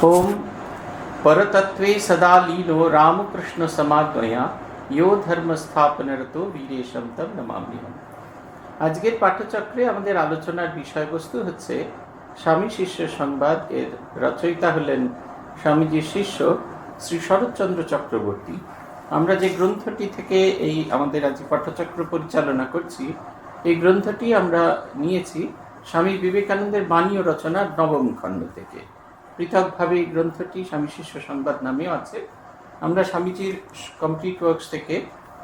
ओम परतत्वे सदा लीनो रामकृष्ण समाज्ञया यो धर्म स्थापनरतो वीरेशम तम नमाम्यहम्। আজকের পাঠচক্রে আমাদের আলোচনার বিষয়বস্তু হচ্ছে স্বামী শিষ্য সংবাদ। এর রচয়িতা হলেন স্বামীজির শিষ্য শ্রী শরৎচন্দ্র চক্রবর্তী। আমরা যে গ্রন্থটি থেকে এই আমাদের আজ পাঠচক্র পরিচালনা করছি, এই গ্রন্থটি আমরা নিয়েছি স্বামী বিবেকানন্দের বাণী ও রচনার নবম খণ্ড থেকে। পৃথকভাবে এই গ্রন্থটি স্বামী শিষ্য সংবাদ নামেও আছে। আমরা স্বামীজির কমপ্লিট ওয়ার্কস থেকে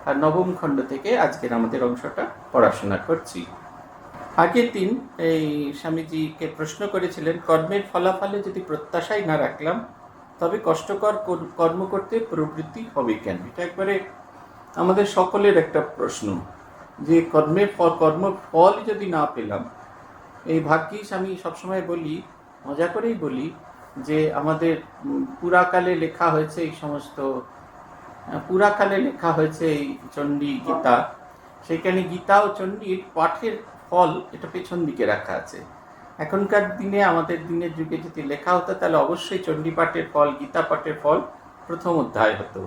আর নবম খণ্ড থেকে আজকের আমাদের অংশটা পড়াশোনা করছি। আগের দিন এই স্বামীজিকে প্রশ্ন করেছিলেন, কর্মের ফলাফলে যদি প্রত্যাশাই না রাখলাম তবে কষ্টকর কর্ম করতে প্রবৃত্তি হবে কেন? এটা একবারে আমাদের সকলের একটা প্রশ্ন, যে কর্মফল যদি না পেলাম। এই ভাগ্যিস আমি সবসময় বলি, মজা করেই বলি, যে আমাদের পুরাকালে লেখা হয়েছে এই চণ্ডী গীতা। সেখানে গীতা ও চণ্ডীর পাঠের ফল এটা পেছন দিকে রাখা আছে। এখনকার দিনে আমাদের দিনের যুগে যদি লেখা হতো তাহলে অবশ্যই চণ্ডী পাঠের ফল, গীতা পাঠের ফল প্রথম অধ্যায় হতো,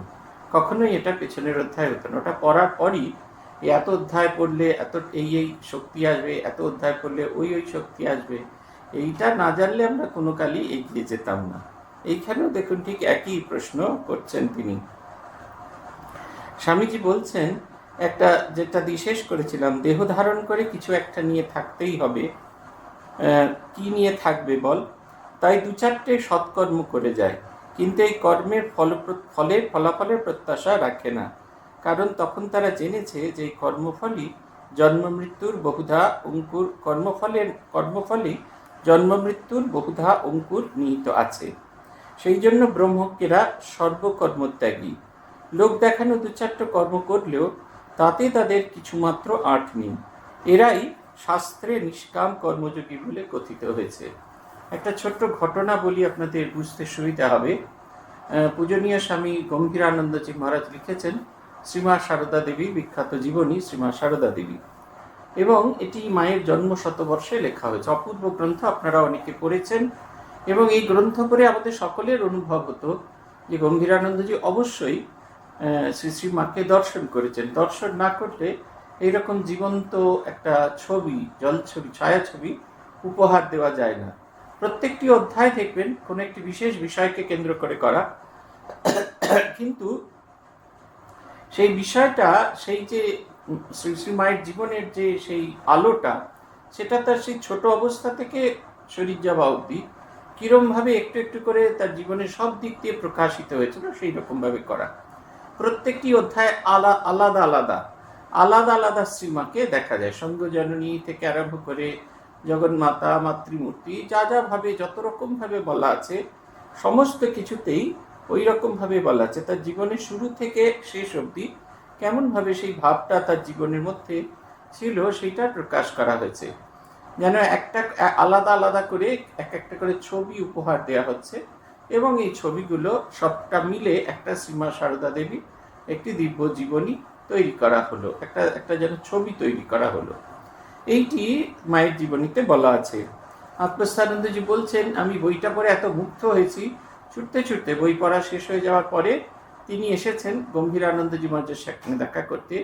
কখনোই এটা পেছনের অধ্যায় হতো না। ওটা পড়ার পরই এত অধ্যায় পড়লে এত এই শক্তি আসবে, এত অধ্যায় পড়লে ওই শক্তি আসবে, এইটা না জানলে আমরা কোনো কালই এগিয়ে যেতাম না। এইখানেও দেখুন ঠিক একই প্রশ্ন করছেন তিনি। স্বামীজি বলছেন, একটা যেটা বিশেষ করেছিলাম, দেহ ধারণ করে কিছু একটা নিয়ে থাকতেই হবে। কি নিয়ে থাকবে বল? তাই দু চারটে সৎকর্ম করে যায়, কিন্তু এই কর্মের ফলাফলের প্রত্যাশা রাখে না। কারণ তখন তারা জেনেছে যে এই কর্মফলই জন্মমৃত্যুর বহুধা অঙ্কুর কর্মফলই জন্মমৃত্যুর বহুধা অঙ্কুর নিহিত আছে। সেই জন্য ব্রহ্মজ্ঞেরা সর্বকর্মত্যাগী। লোক দেখানো দু চারটে কর্ম করলেও তাতে তাদের কিছুমাত্র আঁট নেই। এরাই শাস্ত্রে নিষ্কাম কর্মযোগী বলে কথিত হয়েছে। একটা ছোট্ট ঘটনা বলি, আপনাদের বুঝতে সুবিধা হবে। পূজনীয় স্বামী গম্ভীরানন্দজি মহারাজ লিখেছেন শ্রীমা সারদা দেবী, বিখ্যাত জীবনী শ্রীমা সারদা দেবী, এবং এটি মায়ের জন্ম শতবর্ষে লেখা হয়েছে। অপূর্ব গ্রন্থ, আপনারা অনেকে পড়েছেন। এবং এই গ্রন্থ পড়ে আমাদের সকলের অনুভব হতো যে গম্ভীরানন্দজি অবশ্যই শ্রী মাকে দর্শন করেছেন। দর্শন না করলে এইরকম জীবন্ত একটা ছবি, জলছবি, ছায়াছবি উপহার দেওয়া যায় না। প্রত্যেকটি অধ্যায় দেখবেন কোনো একটি বিশেষ বিষয়কে কেন্দ্র করে করা, কিন্তু সেই বিষয়টা, সেই যে শ্রী মায়ের জীবনের যে সেই আলোটা, সেটা তার সেই ছোট অবস্থা থেকে শরীর যাওয়া অবধি কিরমভাবে একটু একটু করে তার জীবনের সব দিক দিয়ে প্রকাশিত হয়েছিল, সেই রকমভাবে করা। প্রত্যেকটি অধ্যায় আলাদা আলাদা শ্রীমাকে দেখা যায়। সঙ্গজননী থেকে আরম্ভ করে জগন্মাতা, মাতৃমূর্তি, যা ভাবে যত রকম ভাবে বলা আছে, সমস্ত কিছুতেই ওই রকম ভাবে বলা আছে। তার জীবনের শুরু থেকে শেষ অবধি কেমন ভাবে সেই ভাবটা তার জীবনের মধ্যে ছিল, সেইটা প্রকাশ করা হয়েছে। যেন একটা আলাদা করে একটা করে ছবি উপহার দেওয়া হচ্ছে, এবং এই ছবিগুলো সবটা মিলে একটা শ্রীমা সারদা দেবী একটি দিব্য জীবনী তৈরি করা হলো, একটা যেন ছবি তৈরি করা হলো। এইটি মায়ের জীবনীতে বলা আছে। আত্মস্থানন্দজি বলছেন, আমি বইটা পড়ে এত মুগ্ধ হয়েছি, ছুটতে বই পড়া শেষ হয়ে যাওয়ার পরে তিনি এসেছেন গম্ভীরানন্দজি মহারাজের সাথে দেখা করতে।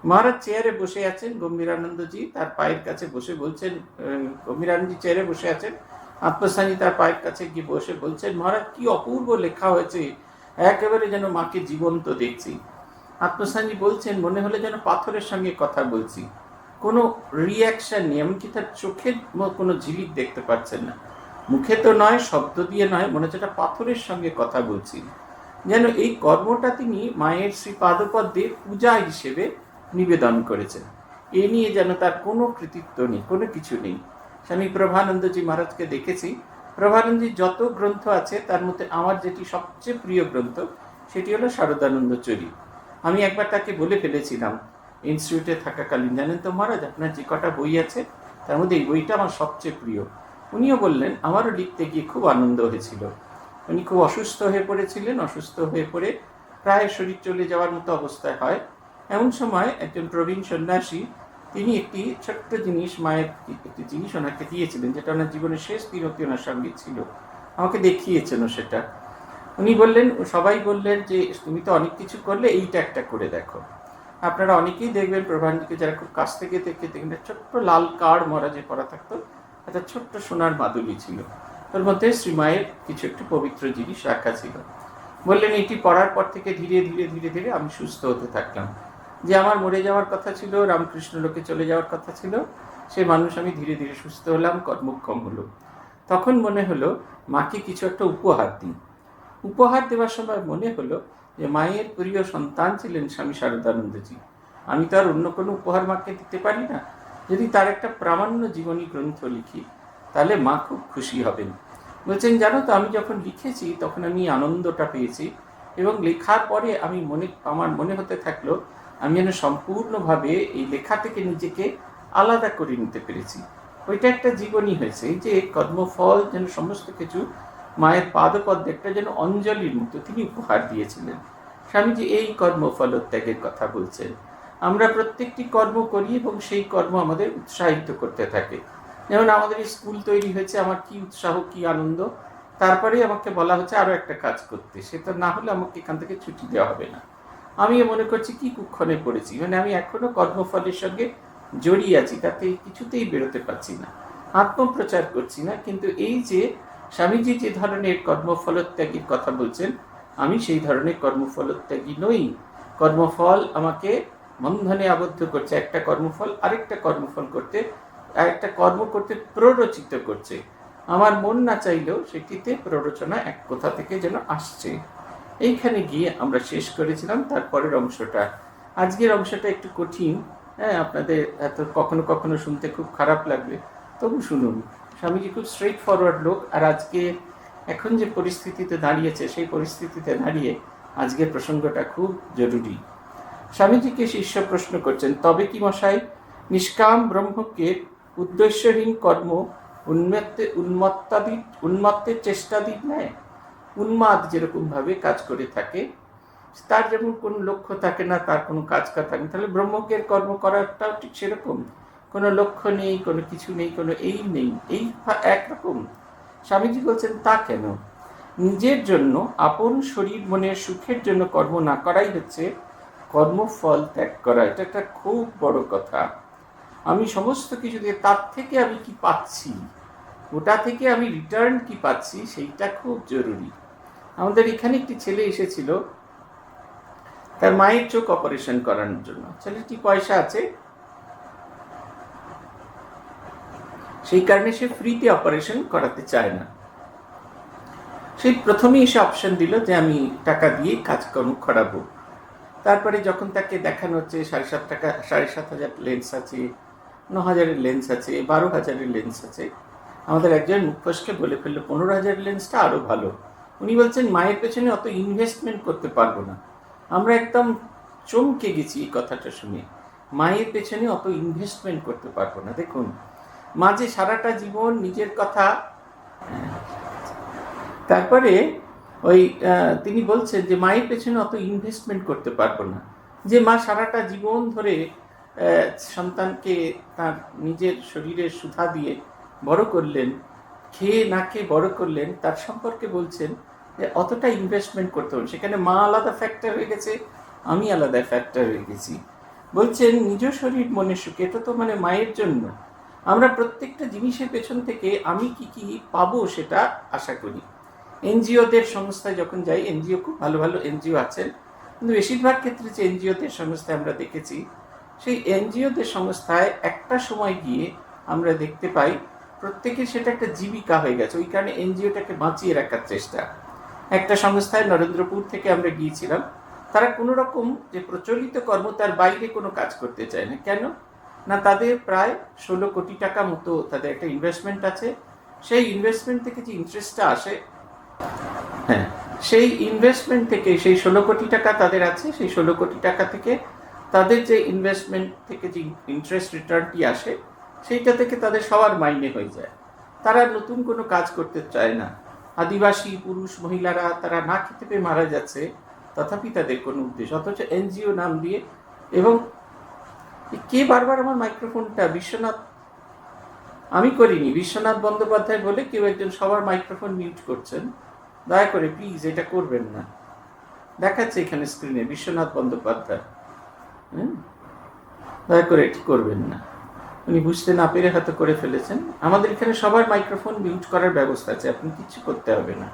মহারাজ চেয়ারে বসে আছেন, গম্ভীরানন্দজি তার পায়ের কাছে বসে বলছেন, গম্ভীরানন্দজি চেয়ারে বসে আছেন, আত্মস্থানী তার পায়ের কাছে গিয়ে বসে বলছেন, মহারাজ কি অপূর্ব লেখা হয়েছে, একেবারে যেন মাকে জীবন্ত দেখছি। আত্মস্থানী বলছেন, মনে হলে যেন পাথরের সঙ্গে কথা বলছি, কোনো রিয়াকশন নেই, এমনকি তার চোখে কোনো ঝিলিক দেখতে পাচ্ছেন না, মুখে তো নয়, শব্দ দিয়ে নয়, মনে হচ্ছে একটা পাথরের সঙ্গে কথা বলছি। যেন এই কর্মটা তিনি মায়ের শ্রী পাদপদ্মে পূজা হিসেবে নিবেদন করেছেন। এ নিয়ে যেন তার কোনো কৃতিত্ব নেই, কোনো কিছু নেই। স্বামী প্রভানন্দজি মহারাজকে দেখেছি, প্রভানন্দজির যত গ্রন্থ আছে তার মধ্যে আমার যেটি সবচেয়ে প্রিয় গ্রন্থ সেটি হলো শারদানন্দ চরিত। আমি একবার তাকে বলে ফেলেছিলাম ইনস্টিটিউটে থাকাকালীন, জানেন তো মহারাজ, আপনার যে কটা বই আছে তার মধ্যে এই বইটা আমার সবচেয়ে প্রিয়। উনিও বললেন, আমারও লিখতে গিয়ে খুব আনন্দ হয়েছিল। উনি খুব অসুস্থ হয়ে পড়েছিলেন, অসুস্থ হয়ে পড়ে প্রায় শরীর চলে যাওয়ার মতো অবস্থায় হয়। এমন সময় একজন প্রবীণ সন্ন্যাসী, তিনি একটি ছোট্ট জিনিস, মায়ের একটি জিনিস ওনাকে দিয়েছিলেন, যেটা ওনার জীবনের শেষ দিন অবধি ওনার সঙ্গে ছিল। আমাকে দেখিয়েছেন সেটা। উনি বললেন, সবাই বললেন যে তুমি তো অনেক কিছু করলে, এইটা একটা করে দেখো। আপনারা অনেকেই দেখবেন প্রভাঞ্জিকে যারা খুব কাছ থেকে দেখবেন, ছোট্ট লাল কার্ড মরা যে পরা থাকতো, একটা ছোট্ট সোনার মাদুলি ছিল, ওর মধ্যে শ্রীমায়ের কিছু একটু পবিত্র জিনিস রাখা ছিল। বললেন এটি পড়ার পর থেকে ধীরে ধীরে ধীরে ধীরে আমি সুস্থ হতে থাকলাম। যে আমার মরে যাওয়ার কথা ছিল, রামকৃষ্ণ লোকে চলে যাওয়ার কথা ছিল, সে মানুষ আমি ধীরে ধীরে সুস্থ হলাম, কর্মক্ষম হলো। তখন মনে হলো মাকে কিছু একটা উপহার দিই। উপহার দেওয়ার সময় মনে হলো যে মায়ের প্রিয় সন্তান ছিলেন স্বামী শারদানন্দজি। আমি তো আর অন্য কোনো উপহার মাকে দিতে পারি না। যদি তার একটা প্রামাণ্য জীবনী গ্রন্থ লিখি তাহলে মা খুব খুশি হবেন। বলছেন জানো তো, আমি যখন লিখেছি তখন আমি আনন্দটা পেয়েছি, এবং লেখার পরে আমার মনে হতে থাকলো আমি যেন সম্পূর্ণভাবে এই লেখা থেকে নিজেকে আলাদা করে নিতে পেরেছি। ওইটা একটা জীবনী হয়েছে। এই যে কর্মফল যেন সমস্ত কিছু মায়ের পাদপদ্মে একটা যেন অঞ্জলির মতো তিনি উপহার দিয়েছিলেন। স্বামীজি এই কর্মফলত্যাগের কথা বলছেন। আমরা প্রত্যেকটি কর্ম করি এবং সেই কর্ম আমাদের উৎসাহিত করতে থাকে। যেমন আমাদের স্কুল তৈরি হয়েছে, আমার কি উৎসাহ, কি আনন্দ। তারপরে আমাকে বলা হচ্ছে আরও একটা কাজ করতে, সেটা না হলে আমাকে এখান থেকে ছুটি দেওয়া হবে না। আমিও মনে করছি কি কুক্ষণে পড়েছি, মানে আমি এখনো কর্মফলের সঙ্গে জড়িয়ে আছি, তাতে কিছুতেই বেরোতে পারছি না, আত্মপ্রচার করছি না। কিন্তু এই যে স্বামীজি যে ধরনের কর্মফলত্যাগীর কথা বলছেন, আমি সেই ধরনের কর্মফলত্যাগী নই। কর্মফল আমাকে বন্ধনে আবদ্ধ করছে, একটা কর্মফল আরেকটা কর্মফল করতে, একটা কর্ম করতে প্ররোচিত করছে। আমার মন না চাইলেও সেটিতে প্ররোচনা এক কোথা থেকে যেন আসছে। এইখানে গিয়ে আমরা শেষ করেছিলাম তারপরের অংশটা। আজকের অংশটা একটু কঠিন, আপনাদের এত কখনো কখনো শুনতে খুব খারাপ লাগবে, তবু শুনুন। স্বামীজি খুব স্ট্রেট ফরওয়ার্ড লোক, আর আজকে এখন যে পরিস্থিতিতে দাঁড়িয়েছে সেই পরিস্থিতিতে দাঁড়িয়ে আজকের প্রসঙ্গটা খুব জরুরি। স্বামীজিকে শিষ্য প্রশ্ন করছেন, তবে কি মশাই নিষ্কাম ব্রহ্মকে উদ্দেশ্যহীন কর্ম উন্মত্তের চেষ্টাদিক নেয়? উন্মাদ যেরকমভাবে কাজ করে থাকে, তার যেমন কোনো লক্ষ্য থাকে না, তার কোনো কাজ থাকে না, তাহলে ব্রহ্মজ্ঞের কর্ম করাটাও ঠিক সেরকম। কোনো লক্ষ্য নেই, কোনো কিছু নেই, কোনো এই নেই, এই একরকম। স্বামীজি বলছেন তা কেন? নিজের জন্য, আপন শরীর মনের সুখের জন্য কর্ম না করাই হচ্ছে কর্মফল ত্যাগ করা। এটা একটা খুব বড় কথা। আমি সমস্ত কিছু দিয়ে তার থেকে আমি কি পাচ্ছি, ওটা থেকে আমি রিটার্ন কি পাচ্ছি, সেইটা খুব জরুরি। আমাদের এখানে একটি ছেলে এসেছিল তার মায়ের চোখ অপারেশন করানোর জন্য। ছেলেটি পয়সা আছে, সেই কারণে সে ফ্রিতে অপারেশন করাতে চায় না। সেই প্রথমেই এসে অপশন দিল যে আমি টাকা দিয়ে কাজকর্ম করাবো। তারপরে যখন তাকে দেখানো হচ্ছে 7,500 টাকা, 7,500 লেন্স আছে, 9,000 লেন্স আছে, 12,000 লেন্স আছে, আমাদের একজন মুখোশকে বলে ফেললো 15,000 লেন্সটা আরও ভালো। উনি বলছেন মায়ের পেছনে অত ইনভেস্টমেন্ট করতে পারবো না। আমরা একদম চমকে গেছি এই কথাটা শুনে, মায়ের পেছনে অত ইনভেস্টমেন্ট করতে পারবো না। দেখুন, মা যে সারাটা জীবন নিজের কথা, তারপরে তিনি বলছেন যে মায়ের পেছনে অত ইনভেস্টমেন্ট করতে পারবো না। যে মা সারাটা জীবন ধরে সন্তানকে তার নিজের শরীরের সুধা দিয়ে বড় করলেন, খেয়ে না খেয়ে বড় করলেন, তার সম্পর্কে বলছেন যে অতটা ইনভেস্টমেন্ট করতে হবে। সেখানে মা আলাদা ফ্যাক্টর হয়ে গেছে, আমি আলাদা ফ্যাক্টর হয়ে গেছি। বলছেন নিজ শরীর মনে সুখে, এটা তো মানে মায়ের জন্য। আমরা প্রত্যেকটা জিনিসের পেছন থেকে আমি কি কি পাবো সেটা আশা করি। এনজিওদের সংস্থায় যখন যাই, এনজিও খুব ভালো ভালো এনজিও আছেন, কিন্তু বেশিরভাগ ক্ষেত্রে যে এনজিওদের সংস্থায় আমরা দেখেছি, সেই এনজিওদের সংস্থায় একটা সময় গিয়ে আমরা দেখতে পাই প্রত্যেকের সেটা একটা জীবিকা হয়ে গেছে। ওই কারণে এনজিওটাকে বাঁচিয়ে রাখার চেষ্টা। একটা সংস্থায় নরেন্দ্রপুর থেকে আমরা গিয়েছিলাম, তারা কোনো রকম যে প্রচলিত কর্ম তার বাইরে কোনো কাজ করতে চায় না। কেন না, তাদের প্রায় 16 কোটি টাকা মতো তাদের একটা ইনভেস্টমেন্ট আছে। সেই ইনভেস্টমেন্ট থেকে যে ইন্টারেস্টটা আসে, সেই ইনভেস্টমেন্ট থেকে সেই 16 কোটি টাকা তাদের আছে, সেই 16 কোটি টাকা থেকে তাদের যে ইনভেস্টমেন্ট থেকে যে ইন্টারেস্ট রিটার্নটি আসে, সেইটা থেকে তাদের সবার মাইনে হয়ে যায়। তারা নতুন কোনো কাজ করতে চায় না। আদিবাসী পুরুষ মহিলারা তারা না খেতে পেয়ে মারা যাচ্ছে, তথাপি তাদের কোনো উদ্দেশ্য, অথচ এনজিও নাম দিয়ে। এবং কে বারবার আমার মাইক্রোফোনটা, বিশ্বনাথ আমি করিনি। বিশ্বনাথ বন্দ্যোপাধ্যায় বলে কেউ একজন সবার মাইক্রোফোন মিউট করছেন, দয়া করে প্লিজ এটা করবেন না। দেখাচ্ছে এখানে স্ক্রিনে বিশ্বনাথ বন্দ্যোপাধ্যায়, দয়া করে এটি করবেন না। উনি বুঝতে না পেরে হয়তো করে ফেলেছেন। আমাদের এখানে সবার মাইক্রোফোন মিউট করার ব্যবস্থা আছে, আপনি কিছু করতে হবে না।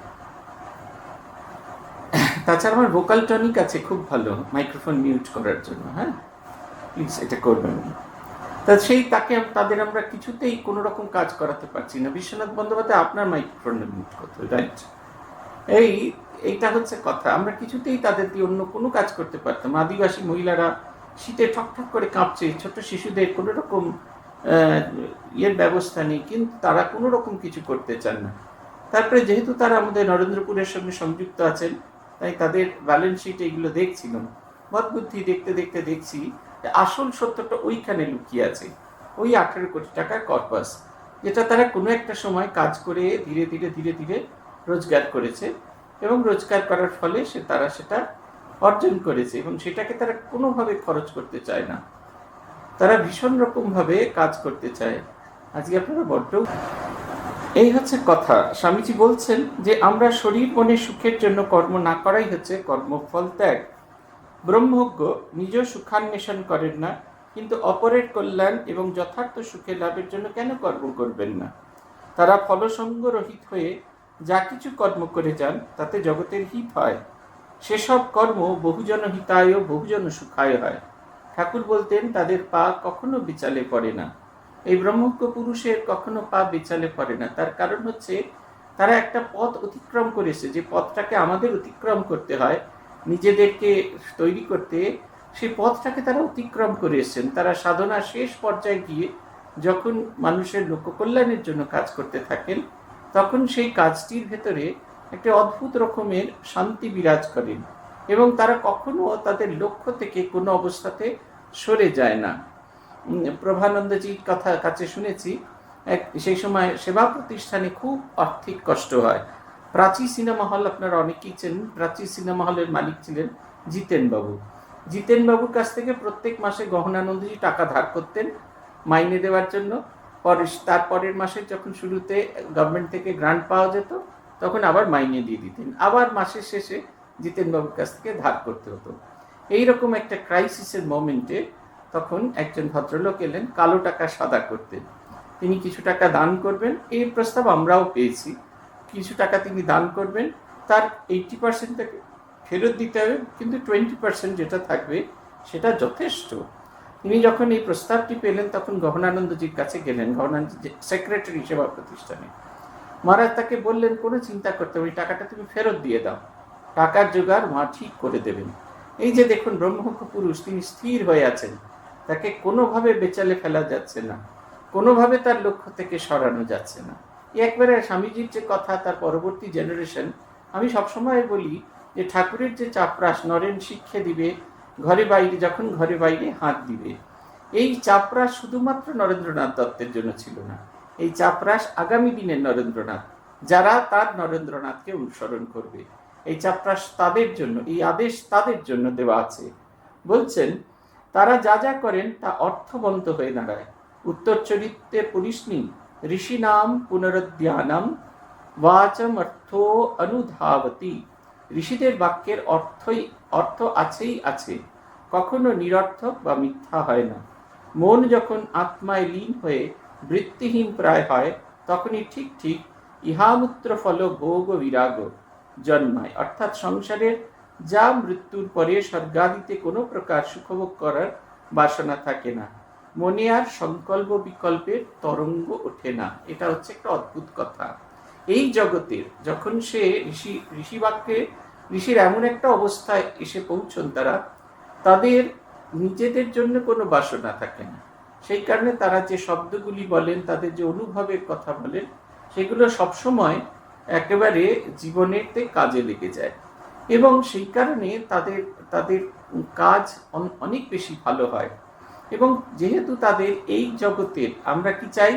তাছাড়া আমার ভোকাল টনিক আছে খুব ভালো মাইক্রোফোন মিউট করার জন্য। হ্যাঁ, প্লিজ এটা করবেন না। তা তাদের আমরা কিছুতেই কোনো রকম কাজ করাতে পারছি না। বিশ্বনাথ বন্দ্যোপাধ্যায় আপনার মাইক্রোফোনটা মিউট করতে, রাইট? এইটা হচ্ছে কথা। আমরা কিছুতেই তাদের দিয়ে অন্য কোনো কাজ করতে পারতাম। আদিবাসী মহিলারা শীতে ঠকঠক করে কাঁপছে, ছোট শিশুদের কোনো রকম ব্যবস্থা নেই, কিন্তু তারা কোনো রকম কিছু করতে চান না। তারপরে যেহেতু তারা আমাদের নরেন্দ্রপুরের সঙ্গে সংযুক্ত আছেন, তাই তাদের ব্যালেন্স শিট এইগুলো দেখছিলাম। বদবুদ্ধি দেখতে দেখতে দেখছি আসল সত্যটা ওইখানে লুকিয়ে আছে, ওই 18 কোটি টাকার কর্পাস, যেটা তারা কোনো একটা সময় কাজ করে ধীরে ধীরে ধীরে ধীরে রোজগার করেছে, এবং রোজগার করার ফলে তারা সেটা অর্জন করেছে, এবং সেটাকে তারা কোনোভাবে খরচ করতে চায় না। তারা ভীষণ রকমভাবে কাজ করতে চায়। আজকে আপনারা বড্ড, এই হচ্ছে কথা। স্বামীজি বলছেন যে আমরা শরীর মনে সুখের জন্য কর্ম না করাই হচ্ছে কর্মফল ত্যাগ। ব্রহ্মজ্ঞ নিজ সুখান্বেষণ করেন না, কিন্তু অপরের কল্যাণ এবং যথার্থ সুখে লাভের জন্য কেন কর্ম করবেন না? তারা ফলসঙ্গ রহিত হয়ে যা কিছু কর্ম করে যান তাতে জগতের হিত হয়। সেসব কর্ম বহুজন হিতায় ও বহুজন সুখায় হয়। ঠাকুর বলতেন তাদের পা কখনো বিচালে পড়ে না। এই ব্রহ্মজ্ঞ পুরুষের কখনো পা বিচালে পড়ে না। তার কারণ হচ্ছে তারা একটা পথ অতিক্রম করেছে, যে পথটাকে আমাদের অতিক্রম করতে হয় নিজেদেরকে তৈরি করতে, সেই পথটাকে তারা অতিক্রম করে এসেছেন। তারা সাধনার শেষ পর্যায়ে গিয়ে যখন মানুষের লোককল্যাণের জন্য কাজ করতে থাকেন, তখন সেই কাজটির ভেতরে একটা অদ্ভুত রকমের শান্তি বিরাজ করেন, এবং তারা কখনো তাদের লক্ষ্য থেকে কোনো অবস্থাতে সরে যায় না। প্রভানন্দজির কাছে শুনেছি সেই সময় সেবা প্রতিষ্ঠানে খুব আর্থিক কষ্ট হয়। প্রাচী সিনেমা হল আপনারা অনেকেই চেনেন। প্রাচী সিনেমা হলের মালিক ছিলেন জিতেনবাবু। জিতেনবাবুর কাছ থেকে প্রত্যেক মাসে গহনানন্দজি টাকা ধার করতেন মাইনে দেওয়ার জন্য। তারপরের মাসে যখন শুরুতে গভর্নমেন্ট থেকে গ্রান্ট পাওয়া যেত, তখন আবার মাইনে দিয়ে দিতেন, আবার মাসের শেষে জিতেনবাবুর কাছ থেকে ধার করতে হতো। এইরকম একটা ক্রাইসিসের মোমেন্টে তখন একজন ভদ্রলোক এলেন কালো টাকা সাদা করতেন। তিনি কিছু টাকা দান করবেন, এই প্রস্তাব আমরাও পেয়েছি। কিছু টাকা তিনি দান করবেন, তার 80% তাকে ফেরত দিতে হবে, কিন্তু 20% যেটা থাকবে সেটা যথেষ্ট। তিনি যখন এই প্রস্তাবটি পেলেন তখন গহনানন্দজির কাছে গেলেন, গহনানন্দ সেক্রেটারি সেবা প্রতিষ্ঠানে। মহারাজ তাকে বললেন কোনো চিন্তা করতে হবে, টাকাটা তুমি ফেরত দিয়ে দাও, টাকার জোগাড় মা ঠিক করে দেবেন। এই যে দেখুন ব্রহ্মজ্ঞ পুরুষ, তিনি স্থির হয়ে আছেন, তাকে কোনোভাবে বেচালে ফেলা যাচ্ছে না, কোনোভাবে তার লক্ষ্য থেকে সরানো যাচ্ছে না। একবারে স্বামীজির যে কথা, তার পরবর্তী জেনারেশন, আমি সবসময় বলি যে ঠাকুরের যে চাপরাস নরেন শিক্ষে দিবে ঘরে বাইরে, যখন ঘরে বাইরে হাত দিবে, এই চাপরাস শুধুমাত্র নরেন্দ্রনাথ দত্তের জন্য ছিল না। এই চাপরাস আগামী দিনের নরেন্দ্রনাথ, যারা তার নরেন্দ্রনাথকে অনুসরণ করবে, এই চাপরাস তাদের জন্য, এই আদেশ তাদের জন্য দেওয়া আছে। বলছেন তারা যা যা করেন তা অর্থবন্ত হয়ে দাঁড়ায়। উত্তর চরিত্রে পরিষ্ণী ঋষি নাম পুনরুদ্যানম বাচম অর্থ অনুধাবতী। ঋষিদের বাক্যের অর্থ আছেই আছে, কখনো নিরর্থক বা মিথ্যা হয় না। মন যখন আত্মায় লীন হয়ে বৃত্তিহীন প্রায় হয়, তখনই ঠিক ঠিক ইহামূত্র ফল ভোগ বিরাগ জন্মায়। অর্থাৎ সংসারের যা মৃত্যুর পরে স্বর্গাদিতে কোনো প্রকার সুখভোগ করার বাসনা থাকে না, মনে আর সংকল্প বিকল্পের তরঙ্গ ওঠে না। এটা হচ্ছে একটা অদ্ভুত কথা। এই জগতের যখন সে ঋষিবাক্যে ঋষির এমন একটা অবস্থায় এসে পৌঁছন, তাদের নিজেদের জন্য কোনো বাসনা থাকে না। সেই কারণে তারা যে শব্দগুলি বলেন, তাদের যে অনুভবের কথা বলেন, সেগুলো সবসময় একেবারে জীবনেতে কাজে লেগে যায়, এবং সেই কারণে তাদের কাজ অনেক বেশি ভালো হয়। এবং যেহেতু তাদের এই জগতের, আমরা কি চাই,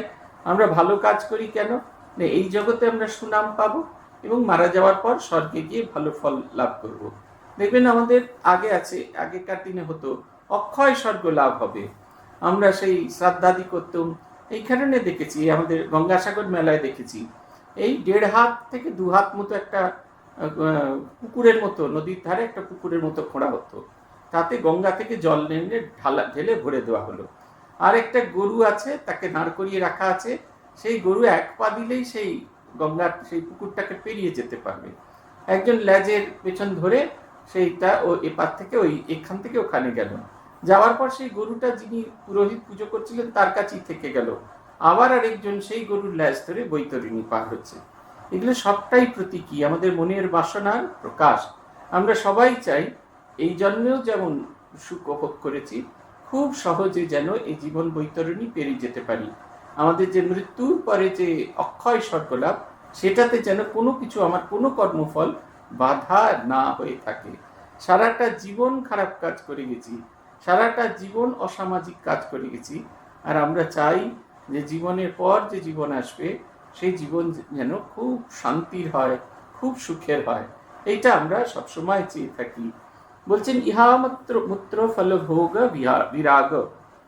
আমরা ভালো কাজ করি কেন, এই জগতে আমরা সুনাম পাবো এবং মারা যাওয়ার পর স্বর্গে গিয়ে ভালো ফল লাভ করব। দেখবেন আমাদের আগেকার দিনে হতো অক্ষয় স্বর্গ লাভ হবে। আমরা সেই শ্রাদ্ধাদি করতাম, এই কারণে দেখেছি, আমাদের গঙ্গাসাগর মেলায় দেখেছি, এই 1.5 হাত থেকে 2 হাত মতো একটা পুকুরের মতো, নদীর ধারে একটা পুকুরের মতো খোঁড়া হতো, তাতে গঙ্গা থেকে জল নেমে ঢেলে ভরে দেওয়া হলো। আর একটা গরু আছে, তাকে দাঁড় করিয়ে রাখা আছে, সেই গরু 1 পা দিলেই সেই গঙ্গার সেই পুকুরটাকে পেরিয়ে যেতে পারবে। একজন ল্যাজের পেছন ধরে সেইটা ও এপার থেকে এখান থেকে ওখানে গেল, যাওয়ার পর সেই গরুটা যিনি পুরোহিত পুজো করছিলেন তার কাছেই থেকে গেল, আবার আরেকজন সেই গরুর ল্যাজ ধরে বৈতরণী পার হচ্ছে। এগুলো সবটাই প্রতীকী, আমাদের মনের বাসনার প্রকাশ। আমরা সবাই চাই এই জন্মেও যেমন সুখ উপভোগ করেছি, খুব সহজে যেন এই জীবন বৈতরণী পেরিয়ে যেতে পারি। আমাদের যে মৃত্যুর পরে যে অক্ষয় স্বর্গলাভ, সেটাতে যেন কোনো কিছু, আমার কোনো কর্মফল বাধা না হয়ে থাকে। সারাটা জীবন খারাপ কাজ করে গেছি, সারাটা জীবন অসামাজিক কাজ করে গেছি, আর আমরা চাই যে জীবনের পর যে জীবন আসবে সেই জীবন যেন খুব শান্তির হয়, খুব সুখের হয়। এইটা আমরা সবসময় চেয়ে থাকি। বলছেন ইহা মাত্র মূত্র ফল ভোগ বিরাগ,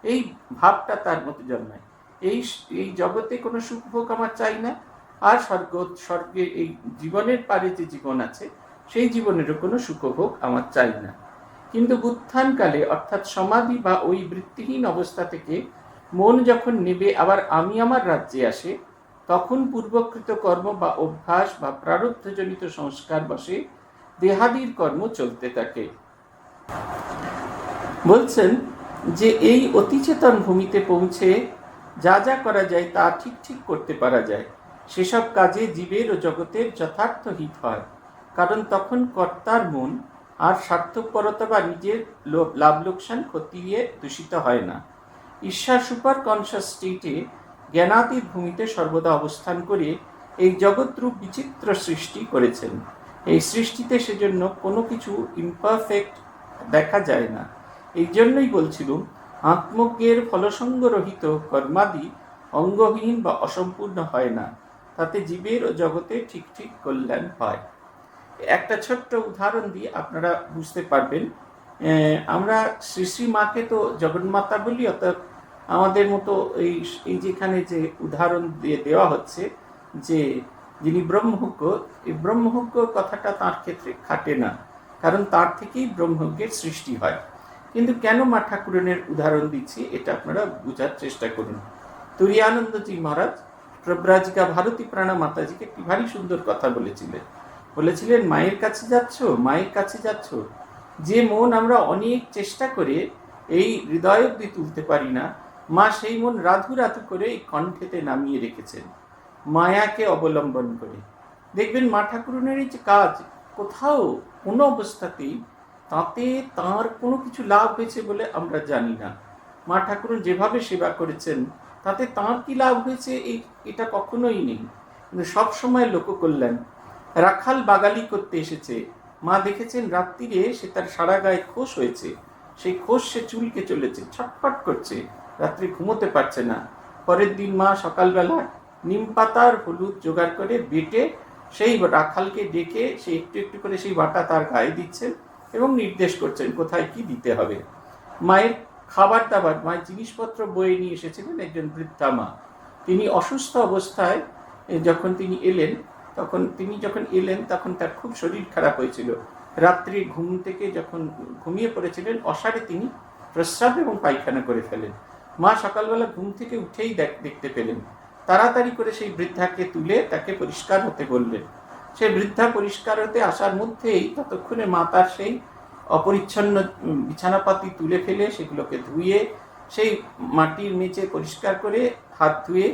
এই ভাবটা তার মধ্যে জন্মায়। এই জগতে কোনো সুখ ভোগ আমার চাই না, আর স্বর্গে এই জীবনের পারে যে জীবন আছে সেই জীবনেরও কোনো সুখভোগ আমার চাই না। কিন্তু উত্থানকালে, অর্থাৎ সমাধি বা ওই বৃত্তিহীন অবস্থা থেকে মন যখন নেবে আবার আমি আমার রাজ্যে আসে, তখন পূর্বকৃত কর্ম বা অভ্যাস বা প্রারব্ধজনিত সংস্কার বসে দেহাদির কর্ম চলতে থাকে। বলছেন যে এই অতিচেতন ভূমিতে পৌঁছে যা যা করা যায় তা ঠিক ঠিক করতে পারা যায়, সেসব কাজে জীবের ও জগতের যথার্থ হিত হয়। কারণ তখন কর্তার মন আর স্বার্থপরতা বা নিজের লাভ লোকসান খতিয়ে দূষিত হয় না। ঈশ্বর সুপার কনসাস স্টেটে জ্ঞানাতীত ভূমিতে সর্বদা অবস্থান করে এই জগৎরূপ বিচিত্র সৃষ্টি করেছেন। এই সৃষ্টিতে সেজন্য কোনো কিছু ইমপারফেক্ট দেখা যায় না। এই জন্যই বলছিলাম, আত্মজ্ঞের ফলসঙ্গরহিত কর্মাদি অঙ্গহীন বা অসম্পূর্ণ হয় না, তাতে জীবের ও জগতে ঠিক ঠিক কল্যাণ হয়। একটা ছোট্ট উদাহরণ দিয়ে আপনারা বুঝতে পারবেন। আমরা শ্রী শ্রী মাকে তো জগন্মাতা বলি, অর্থাৎ আমাদের মতো এই যেখানে যে উদাহরণ দিয়ে দেওয়া হচ্ছে যে যিনি ব্রহ্মজ্ঞ, এই ব্রহ্মজ্ঞ কথাটা তার ক্ষেত্রে খাটে না, কারণ তার থেকেই ব্রহ্মজ্ঞের সৃষ্টি হয়। কিন্তু কেন মা ঠাকুরানের উদাহরণ দিচ্ছি এটা আপনারা বোঝার চেষ্টা করুন। তুরিয়ানন্দজি মহারাজ প্রব্রাজিকা ভারতী প্রাণা মাতাজিকে একটি ভারী সুন্দর কথা বলেছিলেন, মায়ের কাছে যাচ্ছ, মায়ের কাছে যাচ্ছ। যে মন আমরা অনেক চেষ্টা করে এই হৃদয় অব্দি তুলতে পারি না, মা সেই মন রাধু রাধু করে এই কণ্ঠেতে নামিয়ে রেখেছেন, মায়াকে অবলম্বন করে। দেখবেন মা ঠাকুরানের এই যে কাজ, কোথাও কোনো অবস্থাতেই তাতে তার কোনো কিছু লাভ হয়েছে বলে আমরা জানি না। মা ঠাকুরন যেভাবে সেবা করেছেন তাতে তার কি লাভ হয়েছে এটা কখনোই নেই, কিন্তু সবসময় লোককল্যাণ। রাখাল বাগালি করতে এসেছে, মা দেখেছেন রাত্রিরে সে তার সারা গায়ে খোস হয়েছে, সেই খোস সে চুলকে চলেছে, ছটফট করছে, রাত্রি ঘুমোতে পারছে না। পরের দিন মা সকালবেলা নিম পাতার হলুদ জোগাড় করে বেটে সেই রাখালকে ডেকে সে একটু একটু করে সেই বাটা তার গায়ে দিচ্ছেন এবং নির্দেশ করছেন কোথায় কি দিতে হবে। মায়ের খাবার দাবার, মায়ের জিনিসপত্র বয়ে নিয়ে এসেছিলেন একজন বৃদ্ধা মা। তিনি অসুস্থ অবস্থায় যখন তিনি এলেন তখন তার খুব শরীর খারাপ হয়েছিল। রাত্রি ঘুম থেকে যখন ঘুমিয়ে পড়েছিলেন, অসারে তিনি প্রস্রাব এবং পায়খানা করে ফেলেন। মা সকালবেলা ঘুম থেকে উঠেই দেখতে পেলেন। তাড়াতাড়ি করে সেই বৃদ্ধাকে তুলে তাকে পরিষ্কার হতে বললেন। সেই বৃদ্ধা পরিষ্কার হতে আসার মধ্যেই ততক্ষণে মা তার সেই অপরিচ্ছন্ন বিছানাপাতি তুলে ফেলে সেগুলোকে ধুয়ে সেই মাটির মেঝে পরিষ্কার করে হাত ধুয়ে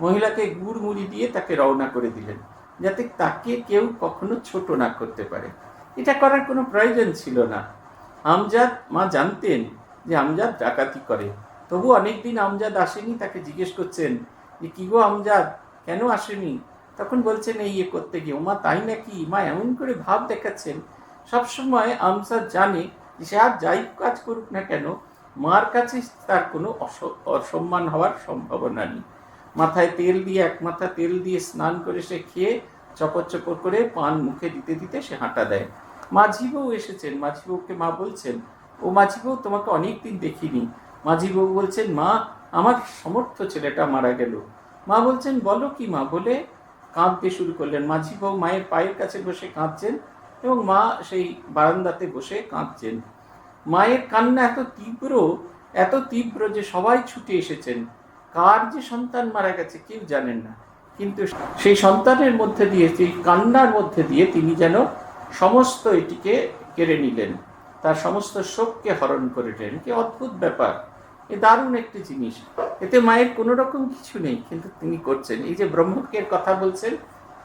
মহিলাকে গুড় মুড়ি দিয়ে তাকে রওনা করে দিলেন, যাতে তাকে কেউ কখনো ছোট না করতে পারে। এটা করার কোনো প্রয়োজন ছিল না। আমজাদ, মা জানতেন যে আমজাদ ডাকাতি করে, তবু অনেকদিন আমজাদ আসেনি। তাকে জিজ্ঞেস করছেন যে কি গো আমজাদ, কেন আসেনি? তখন বলছেন এই করতে গিয়ে। মা তাই নাকি? মা এমন করে ভাব দেখাচ্ছেন, সবসময় আমজাদ জানে যে সে আর যাই কাজ করুক না কেন, মার কাছে তার কোনো অসম্মান হওয়ার সম্ভাবনা নেই। মাথায় তেল দিয়ে, এক মাথা তেল দিয়ে স্নান করে সে খেয়ে চপর চপর করে পান মুখে দিতে দিতে সে হাঁটা দেয়। মাঝি বউ এসেছেন, মাঝি বউকে মা বলছেন, ও মাঝি বউ তোমাকে অনেকদিন দেখিনি। মাঝি বউ বলছেন, মা আমার সমর্থ ছেলেটা মারা গেল। মা বলছেন বলো কি মা, বলে কাঁদতে শুরু করলেন। মাঝি বউ মায়ের পায়ের কাছে বসে কাঁদছেন এবং মা সেই বারান্দাতে বসে কাঁদছেন। মায়ের কান্না এত তীব্র যে সবাই ছুটে এসেছেন। কার যে সন্তান মারা গেছে কেউ জানেন না, কিন্তু সেই সন্তানের মধ্যে দিয়ে, সেই কান্নার মধ্যে দিয়ে তিনি যেন সমস্ত এটিকে কেড়ে নিলেন, তার সমস্ত শোককে হরণ করে নিলেন। কি অদ্ভুত ব্যাপার, এ দারুণ একটি জিনিস। এতে মায়ের কোনো রকম কিছু নেই, কিন্তু তিনি করছেন। এই যে ব্রহ্মজ্ঞের কথা বলছেন,